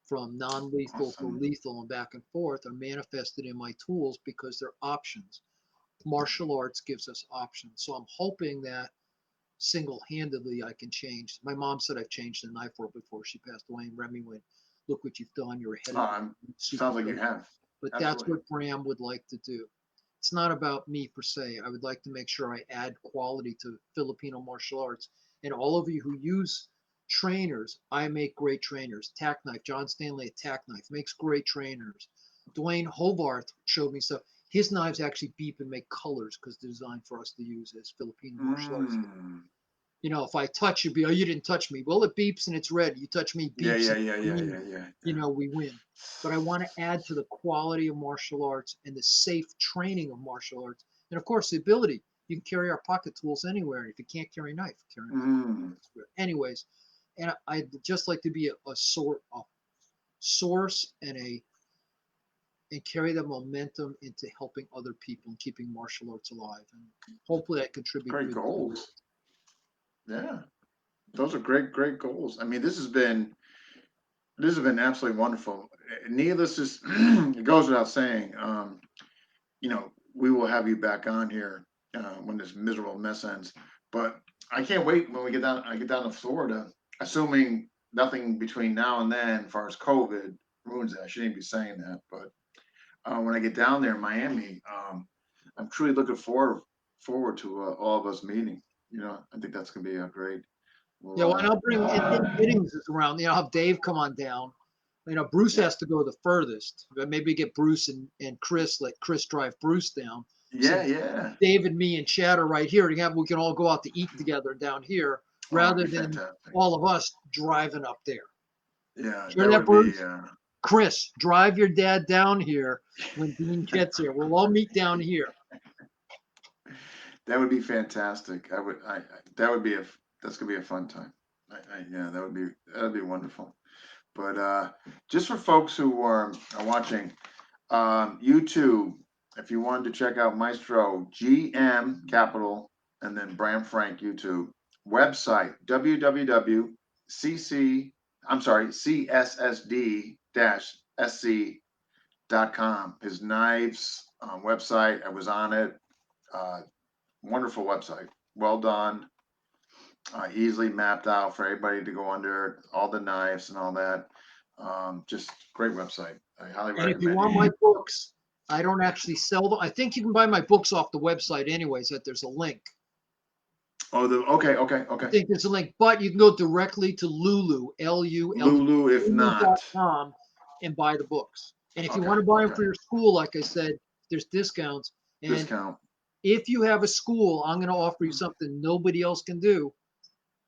from non-lethal to Awesome. lethal and back and forth, are manifested in my tools because they're options. Martial arts gives us options. So I'm hoping that single-handedly I can change. My mom said I've changed the knife world before she passed away, and Remy went, "Look what you've done. You're ahead of the Sounds like you super." have. But that's Absolutely. what Bram would like to do. It's not about me per se. I would like to make sure I add quality to Filipino martial arts. And all of you who use trainers, I make great trainers. Tack Knife, John Stanley at Tack Knife makes great trainers. Dwayne Hovarth showed me stuff. His knives actually beep and make colors because they're designed for us to use as Filipino martial artists. Hmm. If I touch you, be, oh, you didn't touch me. Well, it beeps and it's red. You touch me, Yeah. beeps Yeah. and Yeah. it's Yeah. Yeah. green. Yeah. Yeah. We win. But I want to add to the quality of martial arts and the safe training of martial arts. And of course, the ability. You can carry our pocket tools anywhere. And if you can't carry a knife, carry a knife. Hmm. Anyways, and I'd just like to be a source and carry the momentum into helping other people and keeping martial arts alive. And hopefully I contribute Great good to it. goals. Yeah. Those are great goals. I mean, this has been absolutely wonderful. Needless is it goes without saying. We will have you back on here when this miserable mess ends. But I can't wait when we get down. I get down to Florida, assuming nothing between now and then, as far as COVID ruins it. I shouldn't be saying that, but when I get down there in Miami, I'm truly looking forward to all of us meeting. I think that's gonna be a great. Yeah, well, Well, and I'll bring and Giddings is around. I'll have Dave come on down. Bruce yeah, has to go the furthest, but maybe get Bruce and Chris, let Chris drive Bruce down. yeah, Since yeah. Dave, me, and Chad are right here, we can all go out to eat together down here Oh, it'd rather be than fantastic. all of us driving up there. Yeah, Hear that that, would be. Bruce? Chris, drive your dad down here when Dean gets here. We'll all meet down here. That would be fantastic. That would be that's gonna be a fun time. Yeah, that'd be wonderful. But just for folks who are watching, YouTube, if you wanted to check out Maestro GM Capital and then Bram Frank YouTube website www.cc I'm sorry cssd-sc.com. His knives website. I was on it. Uh, Wonderful website. Well done. Easily mapped out for everybody to go under all the knives and all that. Just great website. I highly And if you recommend want my it. books, I don't actually sell them. I think you can buy my books off the website anyways, that there's a link. Oh, okay, I think there's a link, but you can go directly to Lulu, Lulu, Lulu, if not. Lulu.com and buy the books. And if you Okay, want to buy them okay. for your school, like I said, there's discounts. And Discount. if you have a school, I'm going to offer you something nobody else can do.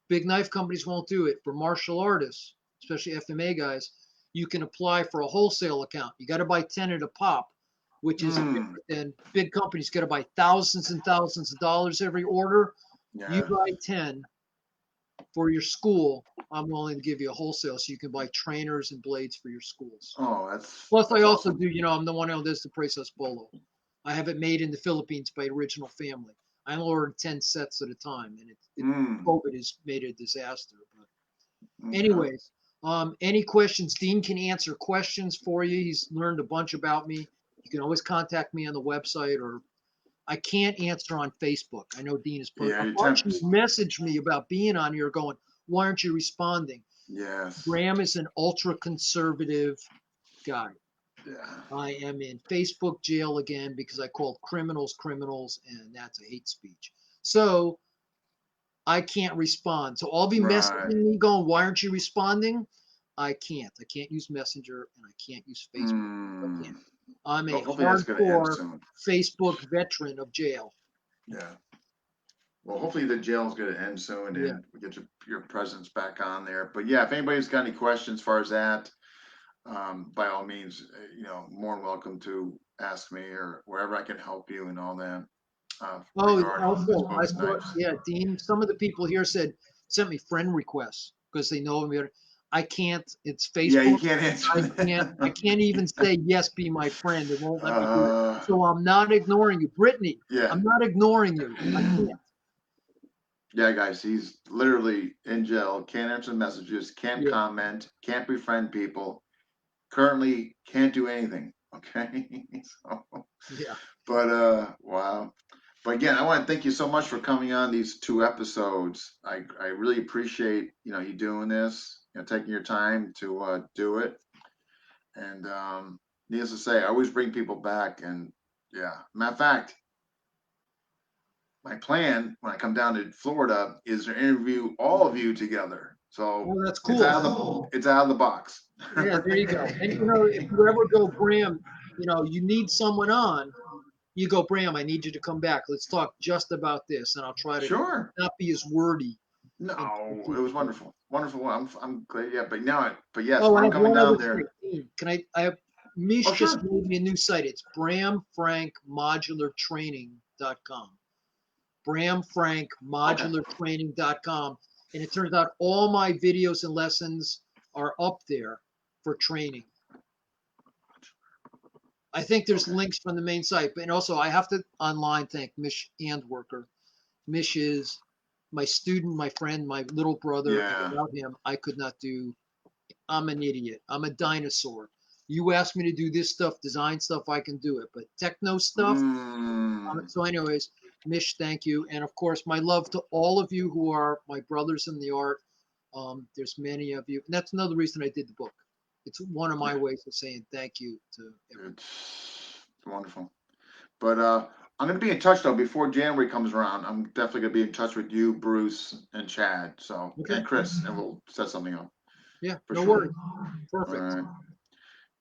Big knife companies won't do it. For martial artists, especially FMA guys, you can apply for a wholesale account. You got to buy 10 at a pop, which is Mm, different than big companies got to buy thousands and thousands of dollars every order. You yeah. buy 10 for your school. I'm willing to give you a wholesale so you can buy trainers and blades for your schools. Oh, that's Plus, I that's also awesome. do, I'm the one who does the Precious Bolo. I have it made in the Philippines by original family. I only order 10 sets at a time, and Mm, COVID has made it a disaster. But okay. anyways, any questions? Dean can answer questions for you. He's learned a bunch about me. You can always contact me on the website, or I can't answer on Facebook. I know Dean is Yeah, a you bunch of temp. you messaged me about being on here going, why aren't you responding? Yes. Graham is an ultra conservative guy. Yeah. I am in Facebook jail again because I called criminals criminals, and that's a hate speech. So I can't respond. So all of you Right. messaging me going, why aren't you responding? I can't. I can't use Messenger and I can't use Facebook. I Mm. can't. I'm Well, a hopefully that's going to end hardcore soon. Facebook veteran of jail. Yeah. Well, hopefully the jail's going to end soon Yeah. and we get your presence back on there. But yeah, if anybody's got any questions as far as that, by all means, more than welcome to ask me or wherever I can help you and all that Oh, regarding those also, I books, saw, knives. yeah, Dean, some of the people here sent me friend requests because they know me. I can't, it's Yeah, you Facebook. can't answer I that. can't even say yes, be my friend. It won't let me do it. uh, So I'm not ignoring you. Brittany, yeah. I'm not ignoring you. I can't. Yeah, guys, he's literally in jail, can't answer messages, can't Yeah, comment, can't befriend people, currently can't do anything. Okay. So, yeah. but wow. But again, I want to thank you so much for coming on these two episodes. I really appreciate you doing this, taking your time to do it. And needless to say, I always bring people back. And yeah, matter of fact, my plan when I come down to Florida is to interview all of you together. So Well, that's it's cool. out of the box. Yeah, there you go. And if you ever go, Bram, you need someone on, you go, Bram, I need you to come back. Let's talk just about this. And I'll try to Sure. not be as wordy. And No, it was wonderful, wonderful. I'm glad. Yeah, but yes, oh, when I I'm have coming one other down thing. there. Dean, I have, Mish Oh, just sure. made me a new site. It's bramfrankmodulartraining.com. Okay. bramfrankmodulartraining.com. And it turns out all my videos and lessons are up there for training. I think there's Okay. links from the main site, but also I have to online thank Mish Handworker. Mish is my student, my friend, my little brother, and Yeah. without him, I could not do. I'm an idiot. I'm a dinosaur. You ask me to do this stuff, design stuff, I can do it, but techno stuff. Mm, So, anyways, Mish, thank you, and of course, my love to all of you who are my brothers in the art. There's many of you, and that's another reason I did the book. It's one of my Yeah, ways of saying thank you to everyone. it's wonderful. But I'm gonna be in touch though before January comes around. I'm definitely gonna be in touch with you, Bruce, and Chad. So Okay. and Chris, and we'll set something up Yeah, for no sure. worries. All Perfect. right.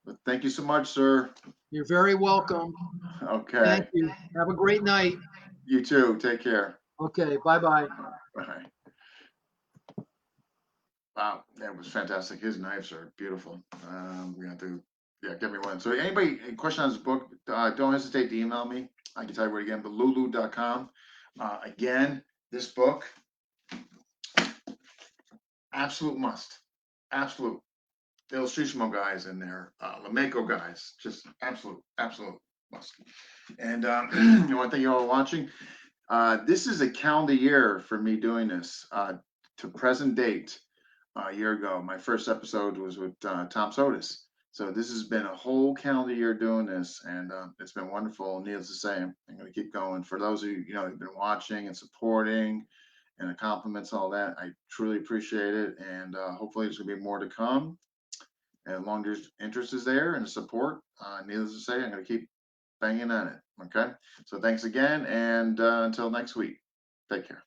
But thank you so much, sir. You're very welcome. Thank Okay. you. Have a great night. You too. Take care. Okay. Bye-bye. Bye. Wow, that was fantastic. His knives are beautiful. We have to, yeah, get me one. So anybody, a question on this book, don't hesitate to email me. I can tell you where again, but lulu.com. Again, this book, absolute must. Absolute. The Illustrissimo guys in there, Lameco guys, just absolute must. And I want to thank you all for watching. This is a calendar year for me doing this to present date. A year ago, my first episode was with Tom Sotis. So this has been a whole calendar year doing this, and it's been wonderful. Needless to say, I'm going to keep going. For those of you, who've been watching and supporting, and the compliments, all that, I truly appreciate it. And hopefully, there's going to be more to come. And as long as interest is there and support, needless to say, I'm going to keep banging on it. Okay. So thanks again, and until next week, take care.